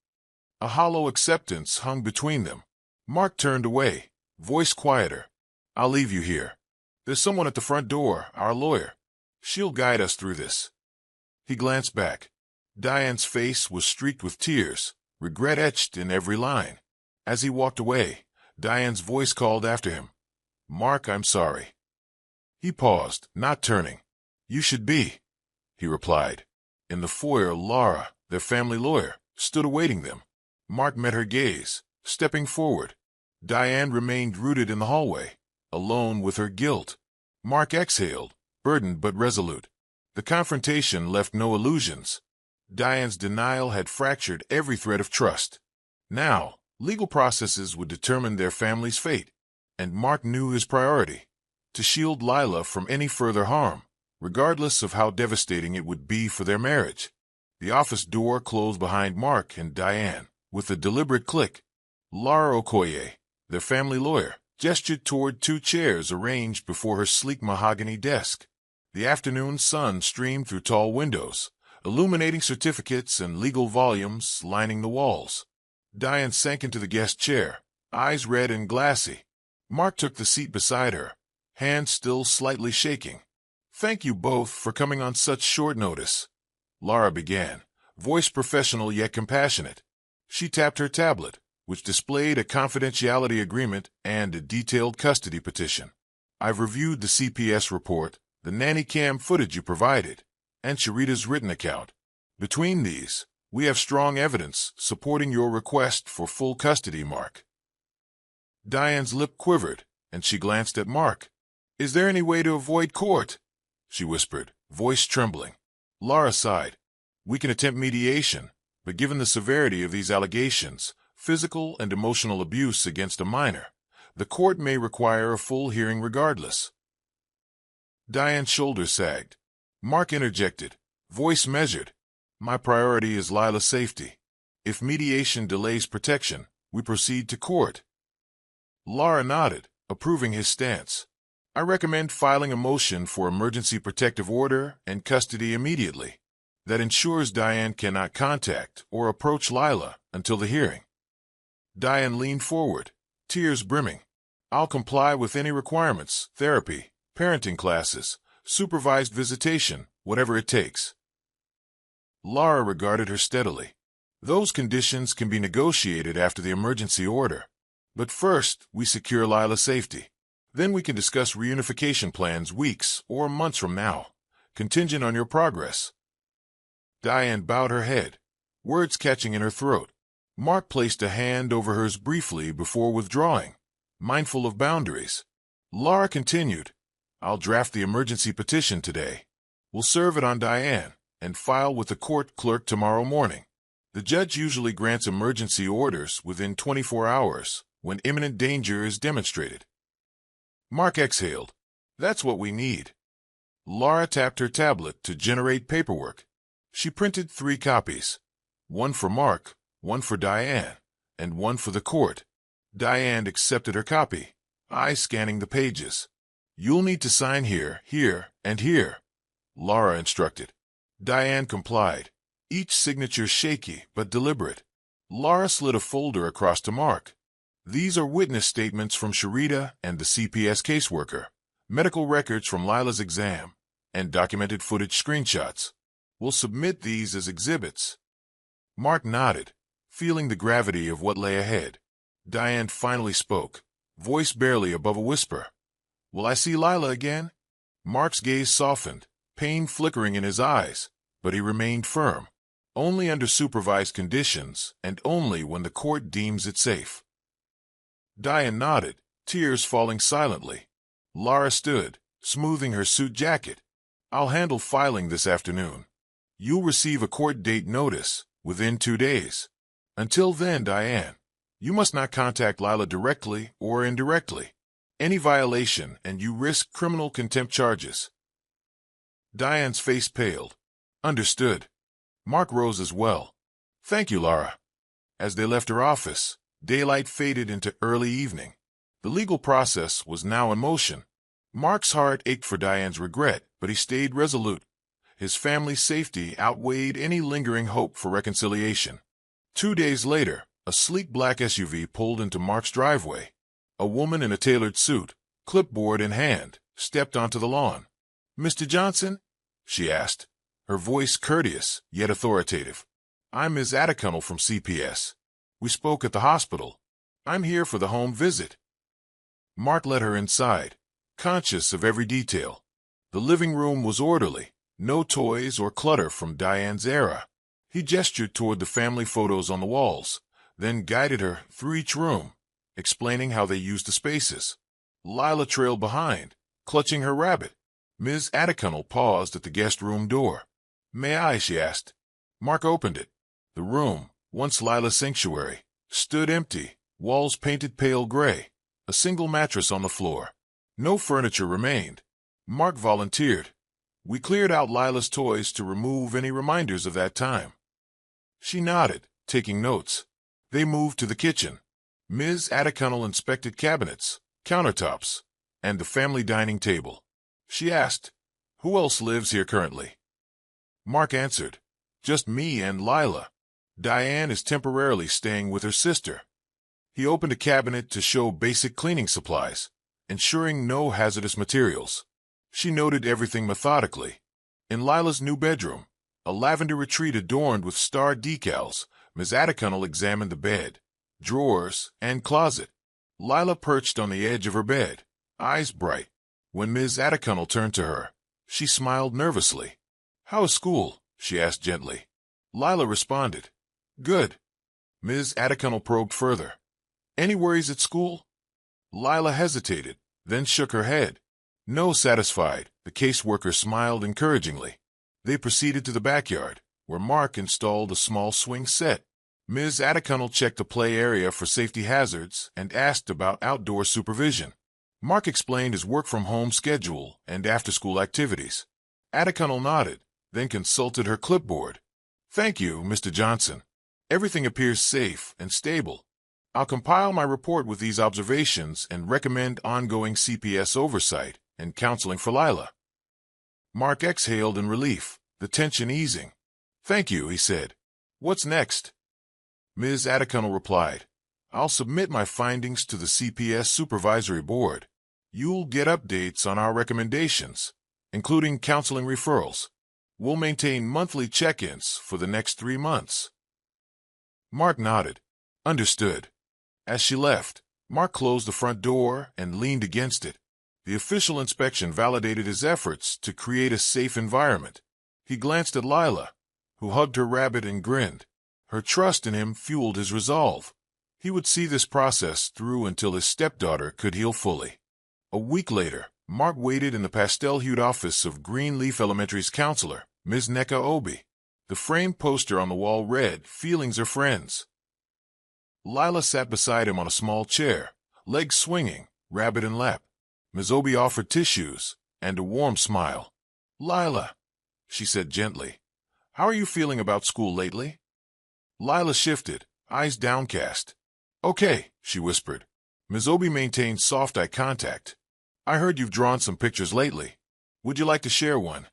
A hollow acceptance hung between them. Mark turned away, voice quieter. "I'll leave you here. There's someone at the front door, our lawyer. She'll guide us through this." He glanced back. Diane's face was streaked with tears, regret etched in every line. As he walked away, Diane's voice called after him. "Mark, I'm sorry." He paused, not turning. "You should be," he replied. In the foyer, Laura, their family lawyer, stood awaiting them. Mark met her gaze, stepping forward. Diane remained rooted in the hallway, alone with her guilt. Mark exhaled, burdened but resolute. The confrontation left no illusions. Diane's denial had fractured every thread of trust. Now, legal processes would determine their family's fate, and Mark knew his priority: to shield Lila from any further harm, regardless of how devastating it would be for their marriage. The office door closed behind Mark and Diane. With a deliberate click, Laura Okoye, their family lawyer, gestured toward two chairs arranged before her sleek mahogany desk. The afternoon sun streamed through tall windows, illuminating certificates and legal volumes lining the walls. Diane sank into the guest chair, eyes red and glassy. Mark took the seat beside her, hands still slightly shaking. "Thank you both for coming on such short notice," Laura began, voice professional yet compassionate. She tapped her tablet, which displayed a confidentiality agreement and a detailed custody petition. I've reviewed the CPS report, the nanny cam footage you provided, and Sharita's written account. Between these, we have strong evidence supporting your request for full custody, Mark. Diane's lip quivered, and she glanced at Mark. Is there any way to avoid court? She whispered, voice trembling. Lara sighed. We can attempt mediation, but given the severity of these allegations, physical and emotional abuse against a minor, the court may require a full hearing regardless. Diane's shoulders sagged. Mark interjected, voice measured. My priority is Lila's safety. If mediation delays protection, we proceed to court. Lara nodded, approving his stance. I recommend filing a motion for emergency protective order and custody immediately. That ensures Diane cannot contact or approach Lila until the hearing. Diane leaned forward, tears brimming. I'll comply with any requirements, therapy, parenting classes, supervised visitation, whatever it takes. Lara regarded her steadily. Those conditions can be negotiated after the emergency order. But first, we secure Lila's safety. Then we can discuss reunification plans weeks or months from now, contingent on your progress. Diane bowed her head, words catching in her throat. Mark placed a hand over hers briefly before withdrawing, mindful of boundaries. Lara continued, I'll draft the emergency petition today. We'll serve it on Diane and file with the court clerk tomorrow morning. The judge usually grants emergency orders within 24 hours when imminent danger is demonstrated. Mark exhaled. That's what we need. Lara tapped her tablet to generate paperwork. She printed 3 copies. One for Mark, one for Diane, and one for the court. Diane accepted her copy, eyes scanning the pages. You'll need to sign here, here, and here, Lara instructed. Diane complied, each signature shaky but deliberate. Lara slid a folder across to Mark. These are witness statements from Sharita and the CPS caseworker, medical records from Lila's exam, and documented footage screenshots. We'll submit these as exhibits. Mark nodded, feeling the gravity of what lay ahead. Diane finally spoke, voice barely above a whisper. Will I see Lila again? Mark's gaze softened, pain flickering in his eyes, but he remained firm. Only under supervised conditions, and only when the court deems it safe. Diane nodded, tears falling silently. Lara stood, smoothing her suit jacket. I'll handle filing this afternoon. You'll receive a court date notice within 2 days. Until then, Diane, you must not contact Lila directly or indirectly. Any violation and you risk criminal contempt charges. Diane's face paled. Understood. Mark rose as well. Thank you, Lara. As they left her office, daylight faded into early evening. The legal process was now in motion. Mark's heart ached for Diane's regret, but he stayed resolute. His family's safety outweighed any lingering hope for reconciliation. 2 days later, a sleek black SUV pulled into Mark's driveway. A woman in a tailored suit, clipboard in hand, stepped onto the lawn. Mr. Johnson? She asked, her voice courteous yet authoritative. I'm Ms. Africantal from CPS. We spoke at the hospital. I'm here for the home visit. Mark led her inside, conscious of every detail. The living room was orderly, no toys or clutter from Diane's era. He gestured toward the family photos on the walls, then guided her through each room, explaining how they used the spaces. Lila trailed behind, clutching her rabbit. Ms. Africantal paused at the guest room door. May I? She asked. Mark opened it. The room, once Lila's sanctuary, stood empty, walls painted pale gray, a single mattress on the floor. No furniture remained. Mark volunteered. We cleared out Lila's toys to remove any reminders of that time. She nodded, taking notes. They moved to the kitchen. Ms. Africantal inspected cabinets, countertops, and the family dining table. She asked, Who else lives here currently? Mark answered, Just me and Lila. Diane is temporarily staying with her sister. He opened a cabinet to show basic cleaning supplies, ensuring no hazardous materials. She noted everything methodically. In Lila's new bedroom, a lavender retreat adorned with star decals, Ms. Africantal examined the bed, drawers, and closet. Lila perched on the edge of her bed, eyes bright. When Ms. Africantal turned to her, she smiled nervously. "How is school?" she asked gently. Lila responded, "Good." Ms. Africantal probed further. "Any worries at school?" Lila hesitated, then shook her head. No, satisfied, the caseworker smiled encouragingly. They proceeded to the backyard, where Mark installed a small swing set. Ms. Africantal checked the play area for safety hazards and asked about outdoor supervision. Mark explained his work-from-home schedule and after-school activities. Africantal nodded, then consulted her clipboard. "Thank you, Mr. Johnson. Everything appears safe and stable. I'll compile my report with these observations and recommend ongoing CPS oversight and counseling for Lila." Mark exhaled in relief, the tension easing. "Thank you," he said. "What's next?" Ms. Africantal replied, "I'll submit my findings to the CPS Supervisory Board. You'll get updates on our recommendations, including counseling referrals. We'll maintain monthly check-ins for the next 3 months." Mark nodded. "Understood." As she left, Mark closed the front door and leaned against it. The official inspection validated his efforts to create a safe environment. He glanced at Lila, who hugged her rabbit and grinned. Her trust in him fueled his resolve. He would see this process through until his stepdaughter could heal fully. A week later, Mark waited in the pastel-hued office of Greenleaf Elementary's counselor, Ms. Neka Obi. The framed poster on the wall read, "Feelings are friends." Lila sat beside him on a small chair, legs swinging, rabbit in lap. Ms. Obi offered tissues and a warm smile. "Lila," she said gently, "how are you feeling about school lately?" Lila shifted, eyes downcast. "Okay," she whispered. Ms. Obi maintained soft eye contact. "I heard you've drawn some pictures lately. Would you like to share one?"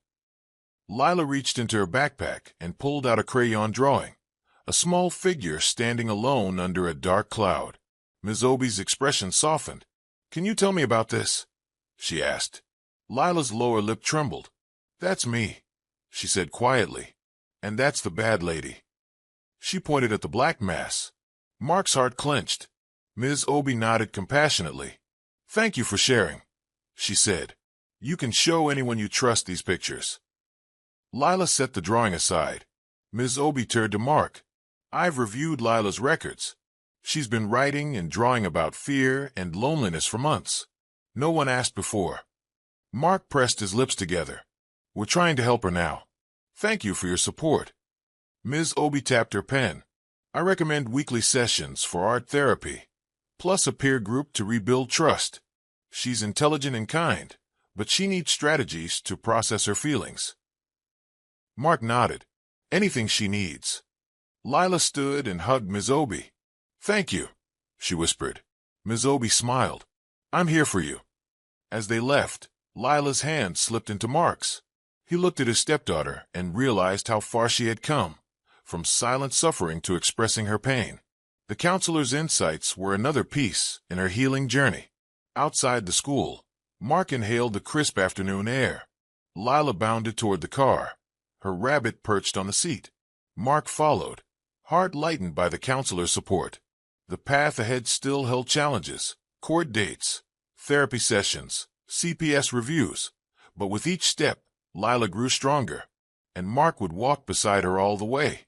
Lila reached into her backpack and pulled out a crayon drawing, a small figure standing alone under a dark cloud. Ms. Obi's expression softened. "Can you tell me about this?" she asked. Lila's lower lip trembled. "That's me," she said quietly. "And that's the bad lady." She pointed at the black mass. Mark's heart clenched. Ms. Obi nodded compassionately. "Thank you for sharing," she said. "You can show anyone you trust these pictures." Lila set the drawing aside. Ms. Obi turned to Mark. "I've reviewed Lila's records. She's been writing and drawing about fear and loneliness for months. No one asked before." Mark pressed his lips together. "We're trying to help her now. Thank you for your support." Ms. Obi tapped her pen. "I recommend weekly sessions for art therapy, plus a peer group to rebuild trust. She's intelligent and kind, but she needs strategies to process her feelings." Mark nodded. "Anything she needs." Lila stood and hugged Ms. Obi. "Thank you," she whispered. Ms. Obi smiled. "I'm here for you." As they left, Lila's hand slipped into Mark's. He looked at his stepdaughter and realized how far she had come, from silent suffering to expressing her pain. The counselor's insights were another piece in her healing journey. Outside the school, Mark inhaled the crisp afternoon air. Lila bounded toward the car, her rabbit perched on the seat. Mark followed, heart lightened by the counselor's support. The path ahead still held challenges, court dates, therapy sessions, CPS reviews, but with each step, Lila grew stronger, and Mark would walk beside her all the way.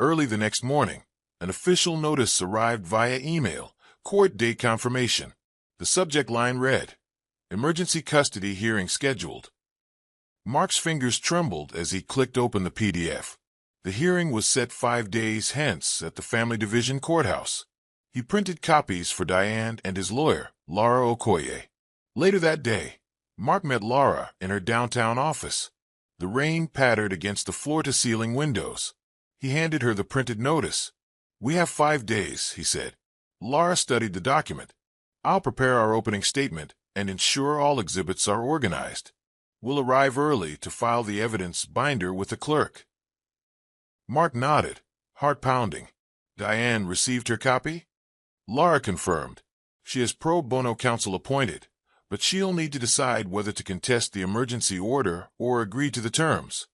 Early the next morning, an official notice arrived via email, court date confirmation. The subject line read, "Emergency custody hearing scheduled." Mark's fingers trembled as he clicked open the PDF. The hearing was set 5 days hence at the Family Division Courthouse. He printed copies for Diane and his lawyer, Laura Okoye. Later that day, Mark met Laura in her downtown office. The rain pattered against the floor-to-ceiling windows. He handed her the printed notice. "We have 5 days," he said. Laura studied the document. "I'll prepare our opening statement and ensure all exhibits are organized. We'll arrive early to file the evidence binder with the clerk." Mark nodded, heart pounding. "Diane received her copy?" Laura confirmed. "She has pro bono counsel appointed, but she'll need to decide whether to contest the emergency order or agree to the terms."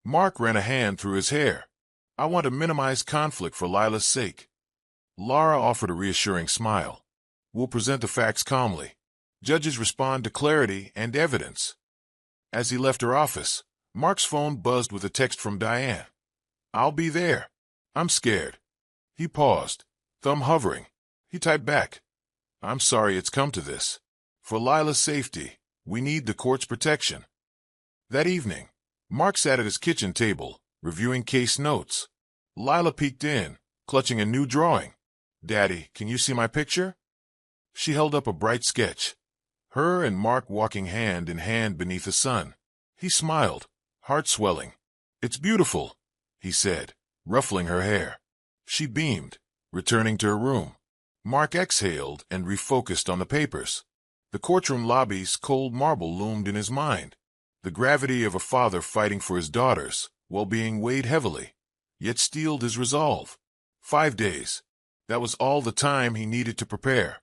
Mark ran a hand through his hair. "I want to minimize conflict for Lila's sake." Laura offered a reassuring smile. "We'll present the facts calmly. Judges respond to clarity and evidence. As he left her office, Mark's phone buzzed with a text from Diane. "I'll be there. I'm scared." He paused, thumb hovering. He typed back, "I'm sorry it's come to this. For Lila's safety, we need the court's protection." That evening, Mark sat at his kitchen table, reviewing case notes. Lila peeked in, clutching a new drawing. "Daddy, can you see my picture?" She held up a bright sketch. Her and Mark walking hand in hand beneath the sun. He smiled, heart swelling. "It's beautiful," he said, ruffling her hair. She beamed, returning to her room. Mark exhaled and refocused on the papers. The courtroom lobby's cold marble loomed in his mind. The gravity of a father fighting for his daughter's well-being weighed heavily, yet steeled his resolve. 5 days. That was all the time he needed to prepare.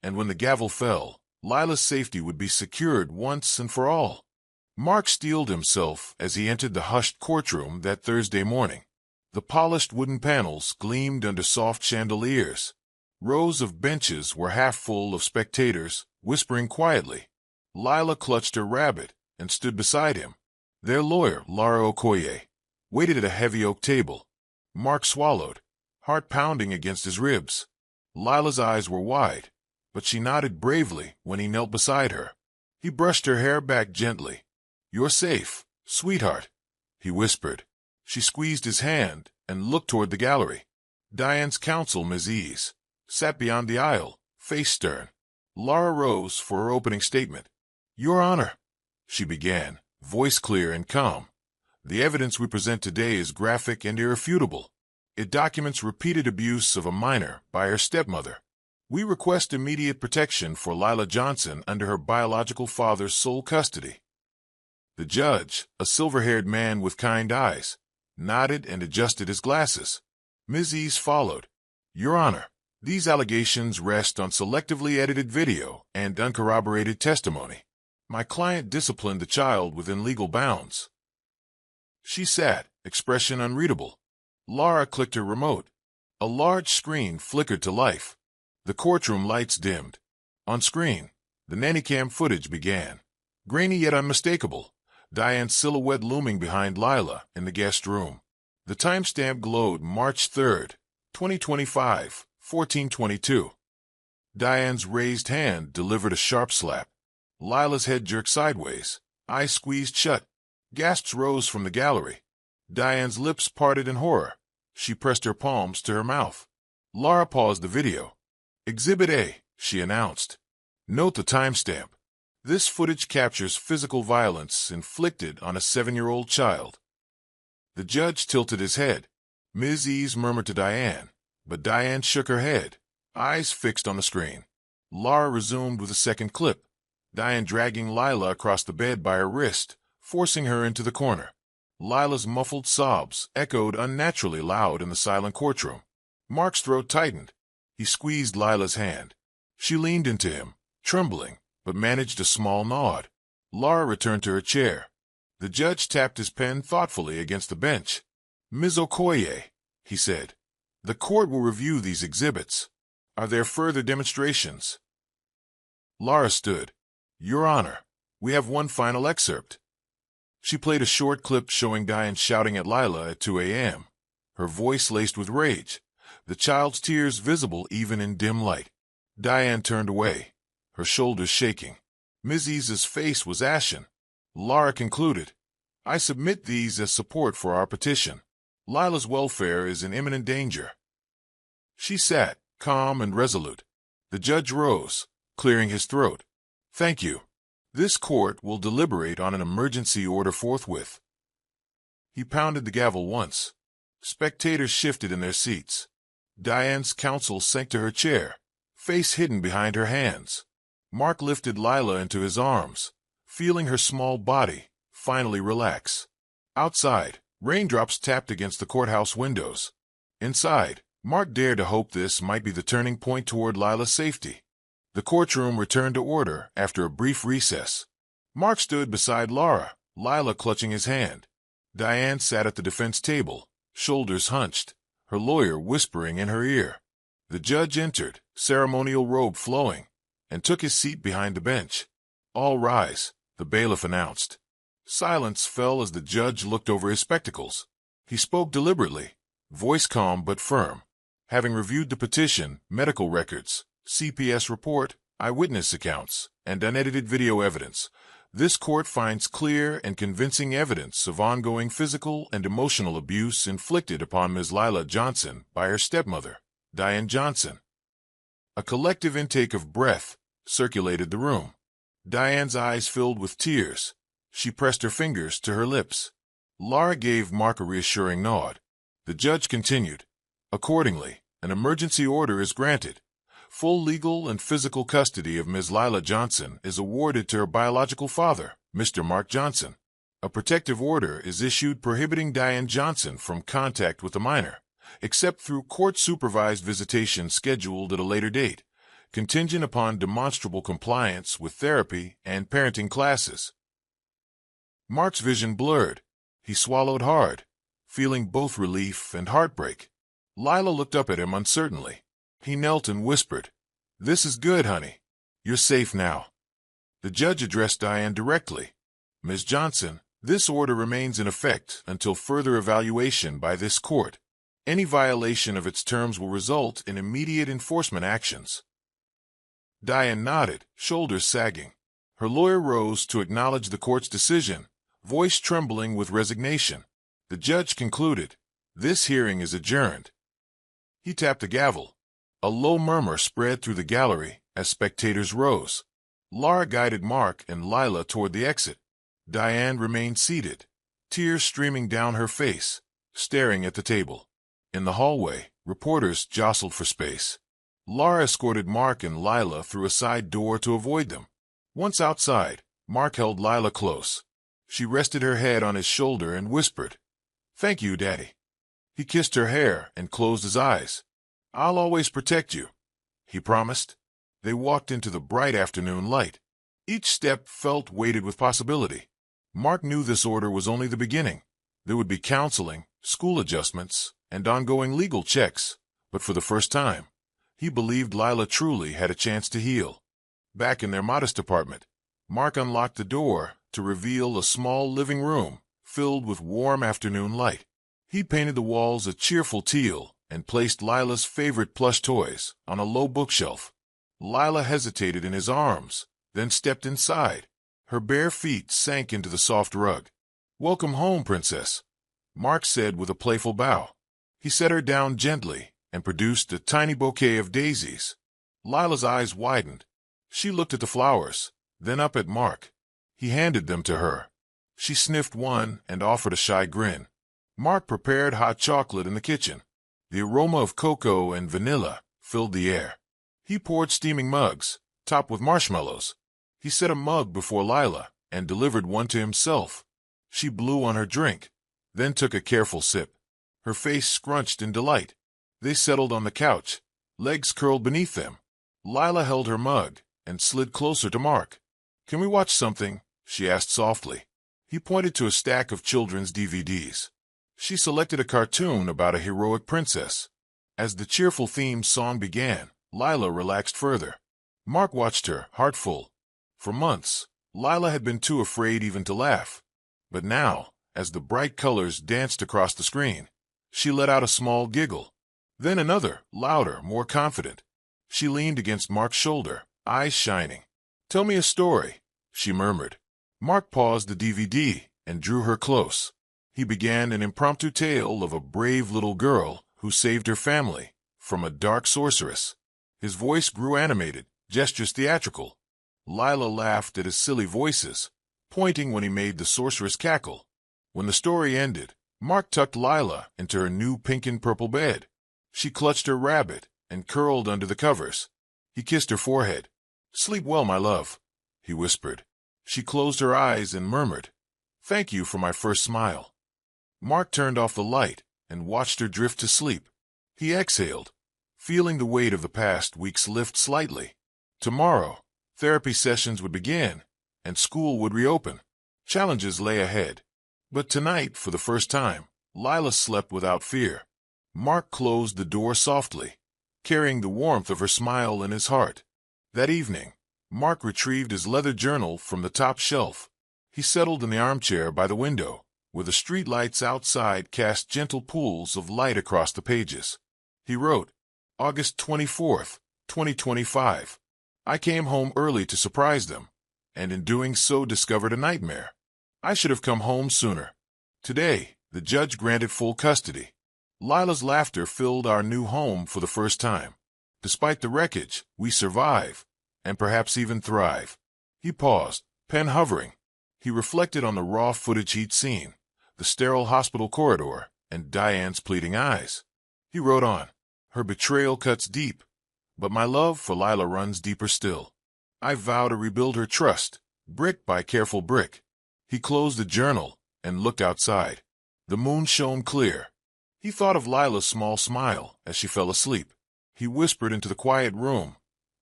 And when the gavel fell, Lila's safety would be secured once and for all. Mark steeled himself as he entered the hushed courtroom that Thursday morning. The polished wooden panels gleamed under soft chandeliers. Rows of benches were half full of spectators, whispering quietly. Lila clutched her rabbit and stood beside him. Their lawyer, Laura Okoye, waited at a heavy oak table. Mark swallowed, heart pounding against his ribs. Lila's eyes were wide, but she nodded bravely when he knelt beside her. He brushed her hair back gently. "You're safe, sweetheart," he whispered. She squeezed his hand and looked toward the gallery. Diane's counsel, Ms. Ease, sat beyond the aisle, face stern. Laura rose for her opening statement. "Your Honor," she began, voice clear and calm, "the evidence we present today is graphic and irrefutable. It documents repeated abuse of a minor by her stepmother. We request immediate protection for Lila Johnson under her biological father's sole custody." The judge, a silver-haired man with kind eyes, nodded and adjusted his glasses. Ms. Ease followed. "Your Honor, these allegations rest on selectively edited video and uncorroborated testimony. My client disciplined the child within legal bounds." She sat, expression unreadable. Laura clicked her remote. A large screen flickered to life. The courtroom lights dimmed. On screen, the nannycam footage began. Grainy yet unmistakable, Diane's silhouette looming behind Lila in the guest room. The timestamp glowed March 3rd, 2025, 14:22. Diane's raised hand delivered a sharp slap. Lila's head jerked sideways, eyes squeezed shut. Gasps rose from the gallery. Diane's lips parted in horror. She pressed her palms to her mouth. Laura paused the video. "Exhibit A," she announced. "Note the timestamp. This footage captures physical violence inflicted on a 7-year-old child." The judge tilted his head. Ms. Ease murmured to Diane, but Diane shook her head, eyes fixed on the screen. Laura resumed with a second clip, Diane dragging Lila across the bed by her wrist, forcing her into the corner. Lila's muffled sobs echoed unnaturally loud in the silent courtroom. Mark's throat tightened. He squeezed Lila's hand. She leaned into him, trembling, but managed a small nod. Laura returned to her chair. The judge tapped his pen thoughtfully against the bench. "Ms. Okoye," he said, "the court will review these exhibits. Are there further demonstrations?" Laura stood. "Your Honor, we have one final excerpt." She played a short clip showing Diane shouting at Lila at 2 a.m., her voice laced with rage, the child's tears visible even in dim light. Diane turned away, her shoulders shaking. Ms. Ease's face was ashen. Laura concluded, "I submit these as support for our petition. Lila's welfare is in imminent danger." She sat, calm and resolute. The judge rose, clearing his throat. "Thank you. This court will deliberate on an emergency order forthwith." He pounded the gavel once. Spectators shifted in their seats. Diane's counsel sank to her chair, face hidden behind her hands. Mark lifted Lila into his arms, feeling her small body finally relax. Outside, raindrops tapped against the courthouse windows. Inside, Mark dared to hope this might be the turning point toward Lila's safety. The courtroom returned to order after a brief recess. Mark stood beside Laura, Lila clutching his hand. Diane sat at the defense table, shoulders hunched, her lawyer whispering in her ear. The judge entered, ceremonial robe flowing, and took his seat behind the bench. "All rise," the bailiff announced. Silence fell as the judge looked over his spectacles. He spoke deliberately, voice calm but firm. "Having reviewed the petition, medical records, CPS report, eyewitness accounts, and unedited video evidence, this court finds clear and convincing evidence of ongoing physical and emotional abuse inflicted upon Ms. Lila Johnson by her stepmother, Diane Johnson." A collective intake of breath circulated the room. Diane's eyes filled with tears. She pressed her fingers to her lips. Laura gave Mark a reassuring nod. The judge continued. "Accordingly, an emergency order is granted. Full legal and physical custody of Ms. Lila Johnson is awarded to her biological father, Mr. Mark Johnson. A protective order is issued prohibiting Diane Johnson from contact with a minor, except through court-supervised visitation scheduled at a later date, contingent upon demonstrable compliance with therapy and parenting classes." Mark's vision blurred. He swallowed hard, feeling both relief and heartbreak. Lila looked up at him uncertainly. He knelt and whispered, "This is good, honey. You're safe now." The judge addressed Diane directly. "Ms. Johnson, this order remains in effect until further evaluation by this court. Any violation of its terms will result in immediate enforcement actions." Diane nodded, shoulders sagging. Her lawyer rose to acknowledge the court's decision, voice trembling with resignation. The judge concluded, "This hearing is adjourned." He tapped the gavel. A low murmur spread through the gallery as spectators rose. Laura guided Mark and Lila toward the exit. Diane remained seated, tears streaming down her face, staring at the table. In the hallway, reporters jostled for space. Laura escorted Mark and Lila through a side door to avoid them. Once outside, Mark held Lila close. She rested her head on his shoulder and whispered, "Thank you, Daddy." He kissed her hair and closed his eyes. "I'll always protect you," he promised. They walked into the bright afternoon light. Each step felt weighted with possibility. Mark knew this order was only the beginning. There would be counseling, school adjustments, and ongoing legal checks, but for the first time, he believed Lila truly had a chance to heal. Back in their modest apartment, Mark unlocked the door to reveal a small living room filled with warm afternoon light. He painted the walls a cheerful teal and placed Lila's favorite plush toys on a low bookshelf. Lila hesitated in his arms, then stepped inside. Her bare feet sank into the soft rug. "Welcome home, Princess," Mark said with a playful bow. He set her down gently and produced a tiny bouquet of daisies. Lila's eyes widened. She looked at the flowers, then up at Mark. He handed them to her. She sniffed one and offered a shy grin. Mark prepared hot chocolate in the kitchen. The aroma of cocoa and vanilla filled the air. He poured steaming mugs, topped with marshmallows. He set a mug before Lila and delivered one to himself. She blew on her drink, then took a careful sip. Her face scrunched in delight. They settled on the couch, legs curled beneath them. Lila held her mug and slid closer to Mark. "Can we watch something?" she asked softly. He pointed to a stack of children's DVDs. She selected a cartoon about a heroic princess. As the cheerful theme song began, Lila relaxed further. Mark watched her, heart full. For months, Lila had been too afraid even to laugh. But now, as the bright colors danced across the screen, she let out a small giggle. Then another, louder, more confident. She leaned against Mark's shoulder, eyes shining. "Tell me a story," she murmured. Mark paused the DVD and drew her close. He began an impromptu tale of a brave little girl who saved her family from a dark sorceress. His voice grew animated, gestures theatrical. Lila laughed at his silly voices, pointing when he made the sorceress cackle. When the story ended, Mark tucked Lila into her new pink and purple bed. She clutched her rabbit and curled under the covers. He kissed her forehead. "Sleep well, my love," he whispered. She closed her eyes and murmured, "Thank you for my first smile." Mark turned off the light and watched her drift to sleep. He exhaled, feeling the weight of the past weeks lift slightly. Tomorrow, therapy sessions would begin, and school would reopen. Challenges lay ahead. But tonight, for the first time, Lila slept without fear. Mark closed the door softly, carrying the warmth of her smile in his heart. That evening, Mark retrieved his leather journal from the top shelf. He settled in the armchair by the window, where the street lights outside cast gentle pools of light across the pages. He wrote, August 24th, 2025. I came home early to surprise them, and in doing so discovered a nightmare. I should have come home sooner. Today, the judge granted full custody. Lila's laughter filled our new home for the first time. Despite the wreckage, we survive, and perhaps even thrive. He paused, pen hovering. He reflected on the raw footage he'd seen, the sterile hospital corridor, and Diane's pleading eyes. He wrote on, her betrayal cuts deep, but my love for Lila runs deeper still. I vow to rebuild her trust, brick by careful brick. He closed the journal and looked outside. The moon shone clear. He thought of Lila's small smile as she fell asleep. He whispered into the quiet room,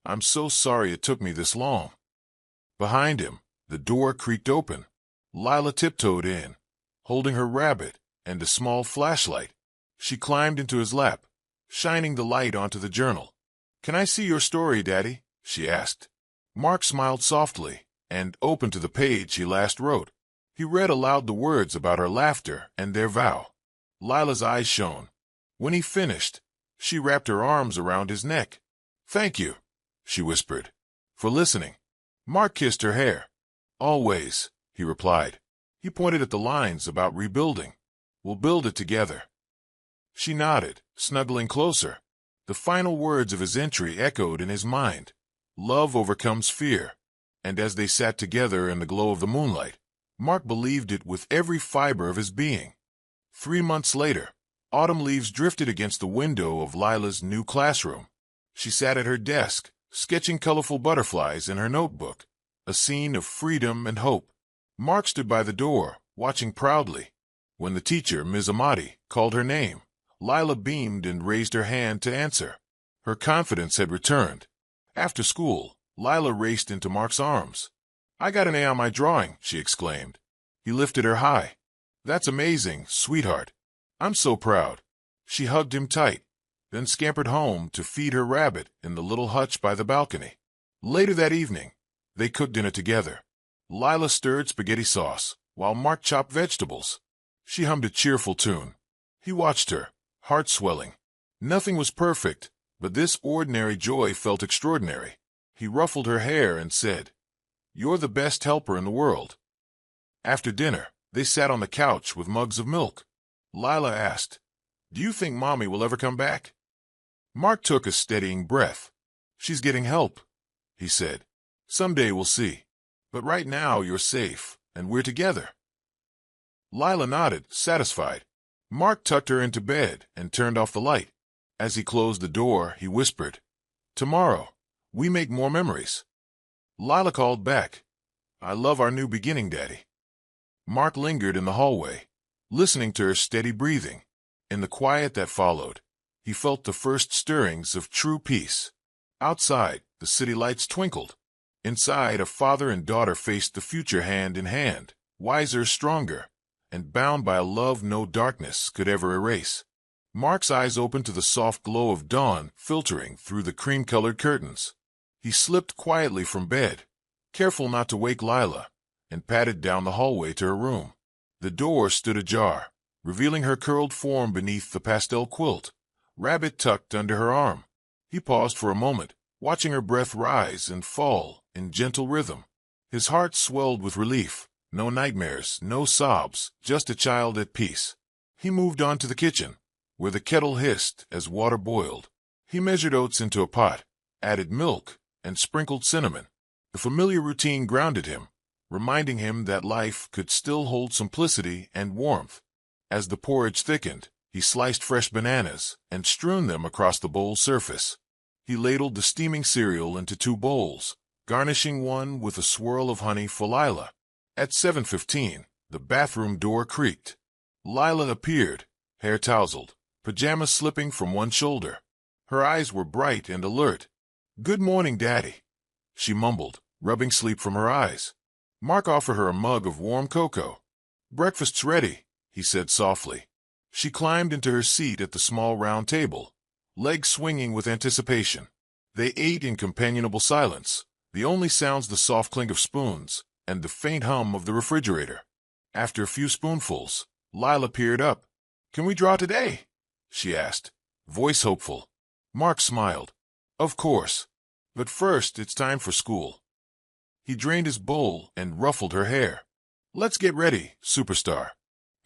I'm so sorry it took me this long. Behind him, the door creaked open. Lila tiptoed in, holding her rabbit and a small flashlight. She climbed into his lap, shining the light onto the journal. Can I see your story, Daddy? She asked. Mark smiled softly and opened to the page he last wrote. He read aloud the words about her laughter and their vow. Lila's eyes shone. When he finished, she wrapped her arms around his neck. Thank you, she whispered, for listening. Mark kissed her hair. Always, he replied. He pointed at the lines about rebuilding. We'll build it together. She nodded, snuggling closer. The final words of his entry echoed in his mind. Love overcomes fear. And as they sat together in the glow of the moonlight, Mark believed it with every fiber of his being. 3 months later, autumn leaves drifted against the window of Lila's new classroom. She sat at her desk, sketching colorful butterflies in her notebook, a scene of freedom and hope. Mark stood by the door, watching proudly. When the teacher, Ms. Amati, called her name, Lila beamed and raised her hand to answer. Her confidence had returned. After school, Lila raced into Mark's arms. I got an A on my drawing, she exclaimed. He lifted her high. That's amazing, sweetheart. I'm so proud. She hugged him tight, then scampered home to feed her rabbit in the little hutch by the balcony. Later that evening, they cooked dinner together. Lila stirred spaghetti sauce, while Mark chopped vegetables. She hummed a cheerful tune. He watched her, heart swelling. Nothing was perfect, but this ordinary joy felt extraordinary. He ruffled her hair and said, You're the best helper in the world. After dinner, they sat on the couch with mugs of milk. Lila asked, Do you think Mommy will ever come back? Mark took a steadying breath. She's getting help, he said. Someday we'll see. But right now you're safe, and we're together. Lila nodded, satisfied. Mark tucked her into bed and turned off the light. As he closed the door, he whispered, Tomorrow, we make more memories. Lila called back, I love our new beginning, Daddy. Mark lingered in the hallway, listening to her steady breathing. In the quiet that followed, he felt the first stirrings of true peace. Outside, the city lights twinkled. Inside, a father and daughter faced the future hand in hand, wiser, stronger, and bound by a love no darkness could ever erase. Mark's eyes opened to the soft glow of dawn filtering through the cream-colored curtains. He slipped quietly from bed, careful not to wake Lila, and padded down the hallway to her room. The door stood ajar, revealing her curled form beneath the pastel quilt, rabbit tucked under her arm. He paused for a moment, watching her breath rise and fall in gentle rhythm. His heart swelled with relief. No nightmares, no sobs, just a child at peace. He moved on to the kitchen, where the kettle hissed as water boiled. He measured oats into a pot, added milk, and sprinkled cinnamon. The familiar routine grounded him, reminding him that life could still hold simplicity and warmth. As the porridge thickened, he sliced fresh bananas and strewn them across the bowl's surface. He ladled the steaming cereal into 2 bowls, garnishing one with a swirl of honey for Lila. At 7:15, the bathroom door creaked. Lila appeared, hair tousled, pajamas slipping from one shoulder. Her eyes were bright and alert. Good morning, Daddy, she mumbled, rubbing sleep from her eyes. Mark offered her a mug of warm cocoa. Breakfast's ready, he said softly. She climbed into her seat at the small round table, legs swinging with anticipation. They ate in companionable silence, The only sounds the soft clink of spoons and the faint hum of the refrigerator. After a few spoonfuls, Lila peered up. "Can we draw today?" she asked, voice hopeful. Mark smiled. "Of course. But first, it's time for school." He drained his bowl and ruffled her hair. "Let's get ready, superstar."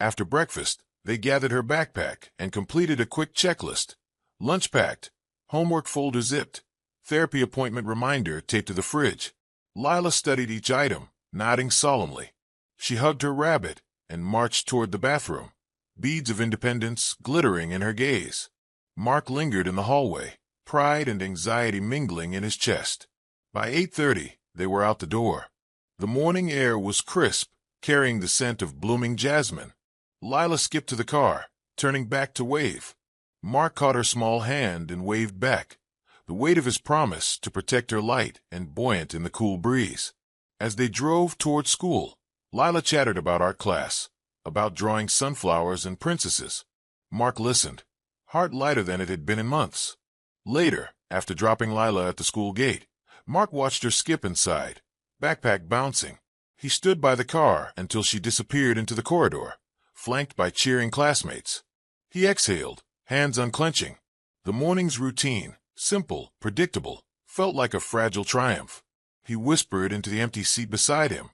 After breakfast, they gathered her backpack and completed a quick checklist. Lunch packed, homework folder zipped, therapy appointment reminder taped to the fridge. Lila studied each item, nodding solemnly. She hugged her rabbit and marched toward the bathroom, beads of independence glittering in her gaze. Mark lingered in the hallway, pride and anxiety mingling in his chest. By 8:30, they were out the door. The morning air was crisp, carrying the scent of blooming jasmine. Lila skipped to the car, turning back to wave. Mark caught her small hand and waved back, the weight of his promise to protect her light and buoyant in the cool breeze. As they drove toward school, Lila chattered about art class, about drawing sunflowers and princesses. Mark listened, heart lighter than it had been in months. Later, after dropping Lila at the school gate, Mark watched her skip inside, backpack bouncing. He stood by the car until she disappeared into the corridor, flanked by cheering classmates. He exhaled, hands unclenching. The morning's routine, simple, predictable, felt like a fragile triumph. He whispered into the empty seat beside him,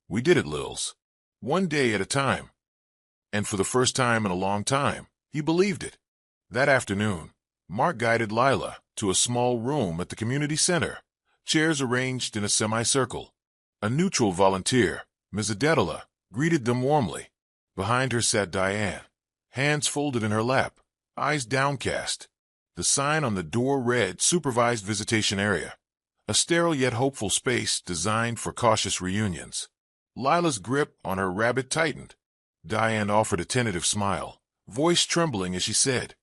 "We did it, Lils. One day at a time." And for the first time in a long time, he believed it. That afternoon, Mark guided Lila to a small room at the community center, chairs arranged in a semicircle. A neutral volunteer, Ms. Adetola, greeted them warmly. Behind her sat Diane, hands folded in her lap, eyes downcast. The sign on the door read Supervised Visitation Area, a sterile yet hopeful space designed for cautious reunions. Lila's grip on her rabbit tightened. Diane offered a tentative smile, voice trembling as she said,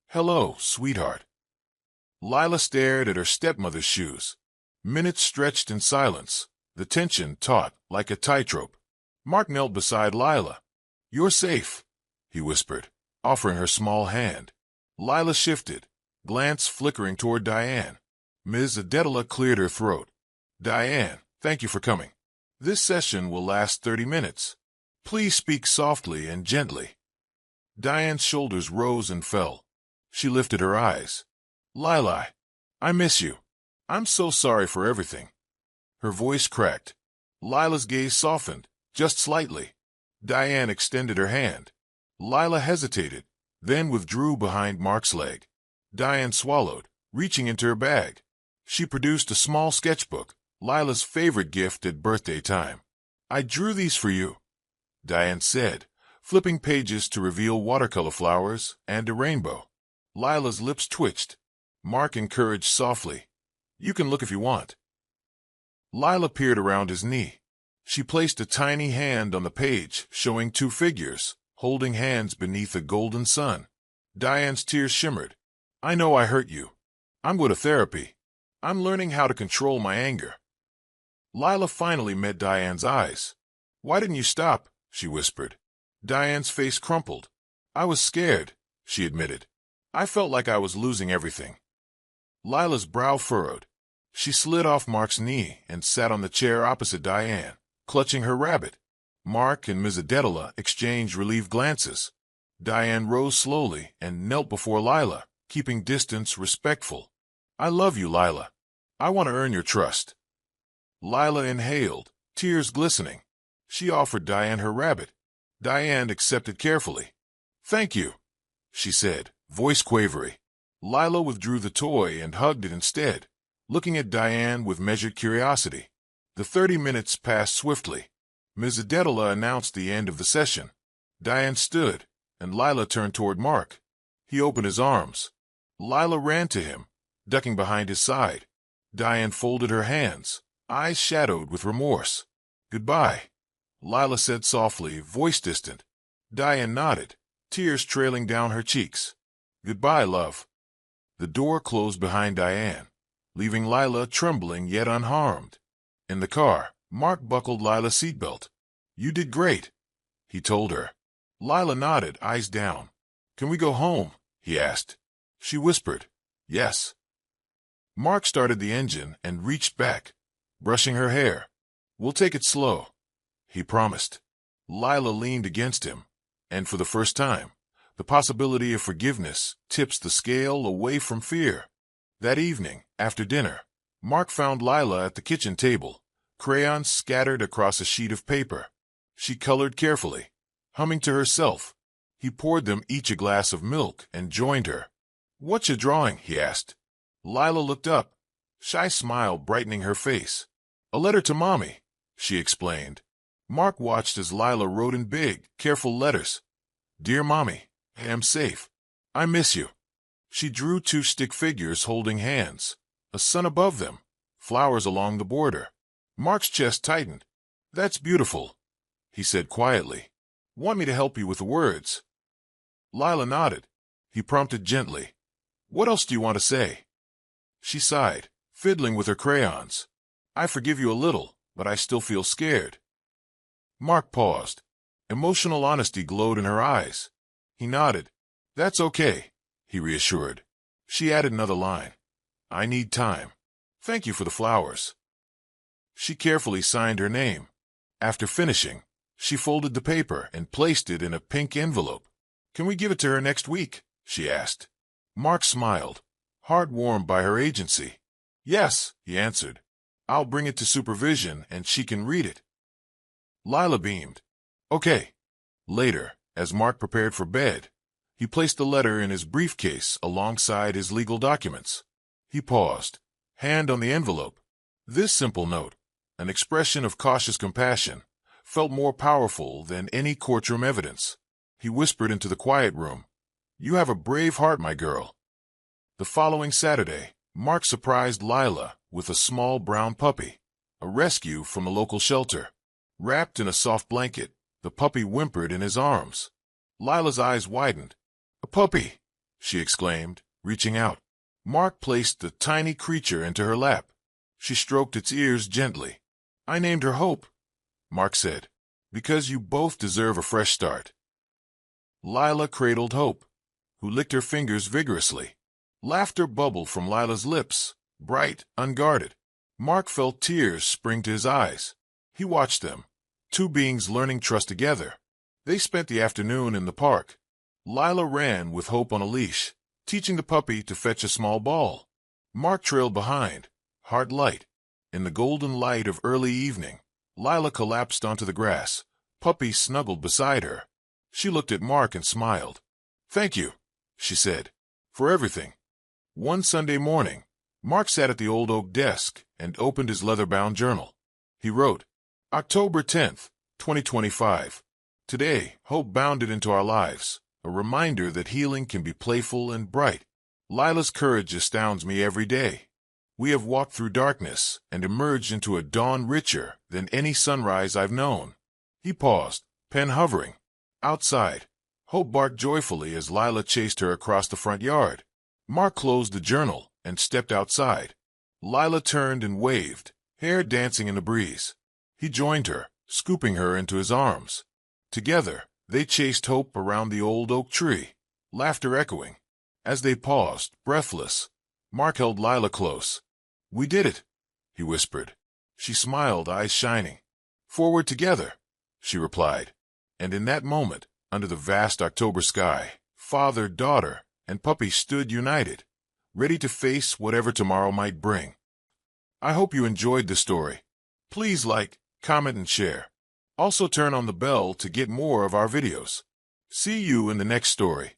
"Hello, sweetheart." Lila stared at her stepmother's shoes. Minutes stretched in silence, the tension taut like a tightrope. Mark knelt beside Lila. "You're safe," he whispered, offering her small hand. Lila shifted, glance flickering toward Diane. Ms. Adetola cleared her throat. "Diane, thank you for coming. This session will last 30 minutes. Please speak softly and gently." Diane's shoulders rose and fell. She lifted her eyes. "Lila, I miss you. I'm so sorry for everything." Her voice cracked. Lila's gaze softened, just slightly. Diane extended her hand. Lila hesitated, then withdrew behind Mark's leg. Diane swallowed, reaching into her bag. She produced a small sketchbook, Lila's favorite gift at birthday time. "I drew these for you," Diane said, flipping pages to reveal watercolor flowers and a rainbow. Lila's lips twitched. Mark encouraged softly, "You can look if you want." Lila peered around his knee. She placed a tiny hand on the page, showing two figures, holding hands beneath a golden sun. Diane's tears shimmered. "I know I hurt you. I'm going to therapy. I'm learning how to control my anger." Lila finally met Diane's eyes. "Why didn't you stop?" she whispered. Diane's face crumpled. "I was scared," she admitted. "I felt like I was losing everything." Lila's brow furrowed. She slid off Mark's knee and sat on the chair opposite Diane, clutching her rabbit. Mark and Ms. Adetola exchanged relieved glances. Diane rose slowly and knelt before Lila, keeping distance respectful. "I love you, Lila. I want to earn your trust." Lila inhaled, tears glistening. She offered Diane her rabbit. Diane accepted carefully. "Thank you," she said, voice quavery. Lila withdrew the toy and hugged it instead, looking at Diane with measured curiosity. The 30 minutes passed swiftly. Ms. Adetola announced the end of the session. Diane stood, and Lila turned toward Mark. He opened his arms. Lila ran to him, ducking behind his side. Diane folded her hands, eyes shadowed with remorse. "Goodbye," Lila said softly, voice distant. Diane nodded, tears trailing down her cheeks. "Goodbye, love." The door closed behind Diane, leaving Lila trembling yet unharmed. In the car, Mark buckled Lila's seatbelt. "You did great," he told her. Lila nodded, eyes down. "Can we go home?" he asked. She whispered, "Yes." Mark started the engine and reached back. brushing her hair. "We'll take it slow," he promised. Lila leaned against him, and for the first time, the possibility of forgiveness tips the scale away from fear. That evening, after dinner, Mark found Lila at the kitchen table, crayons scattered across a sheet of paper. She colored carefully, humming to herself. He poured them each a glass of milk and joined her. "What you drawing?" he asked. Lila looked up, shy smile brightening her face. "A letter to Mommy," she explained. Mark watched as Lila wrote in big, careful letters. "Dear Mommy, I am safe. I miss you." She drew two stick figures holding hands, a sun above them, flowers along the border. Mark's chest tightened. "That's beautiful," he said quietly. "Want me to help you with the words?" Lila nodded. He prompted gently. "What else do you want to say?" She sighed, fiddling with her crayons. "I forgive you a little, but I still feel scared." Mark paused. Emotional honesty glowed in her eyes. He nodded. "That's okay," he reassured. She added another line. "I need time. Thank you for the flowers." She carefully signed her name. After finishing, she folded the paper and placed it in a pink envelope. "Can we give it to her next week?" she asked. Mark smiled, heart warmed by her agency. "Yes," he answered. "I'll bring it to supervision and she can read it." Lila beamed. "Okay." Later, as Mark prepared for bed, he placed the letter in his briefcase alongside his legal documents. He paused, hand on the envelope. This simple note, an expression of cautious compassion, felt more powerful than any courtroom evidence. He whispered into the quiet room, "You have a brave heart, my girl." The following Saturday, Mark surprised Lila with a small brown puppy, a rescue from a local shelter. Wrapped in a soft blanket, the puppy whimpered in his arms. Lila's eyes widened. "A puppy!" she exclaimed, reaching out. Mark placed the tiny creature into her lap. She stroked its ears gently. "I named her Hope," Mark said, "because you both deserve a fresh start." Lila cradled Hope, who licked her fingers vigorously. Laughter bubbled from Lila's lips, bright, unguarded. Mark felt tears spring to his eyes. He watched them, two beings learning trust together. They spent the afternoon in the park. Lila ran with Hope on a leash, teaching the puppy to fetch a small ball. Mark trailed behind, heart light. In the golden light of early evening, Lila collapsed onto the grass, puppy snuggled beside her. She looked at Mark and smiled. "Thank you," she said, "for everything." One Sunday morning, Mark sat at the old oak desk and opened his leather-bound journal. He wrote, October 10th, 2025. Today, hope bounded into our lives, a reminder that healing can be playful and bright. Lila's courage astounds me every day. We have walked through darkness and emerged into a dawn richer than any sunrise I've known. He paused, pen hovering. Outside, Hope barked joyfully as Lila chased her across the front yard. Mark closed the journal and stepped outside. Lila turned and waved, hair dancing in the breeze. He joined her, scooping her into his arms. Together, they chased Hope around the old oak tree, laughter echoing. As they paused, breathless, Mark held Lila close. "We did it," he whispered. She smiled, eyes shining. "Forward together," she replied. And in that moment, under the vast October sky, father, daughter, and puppy stood united, ready to face whatever tomorrow might bring. I hope you enjoyed the story. Please like, comment, and share. Also turn on the bell to get more of our videos. See you in the next story.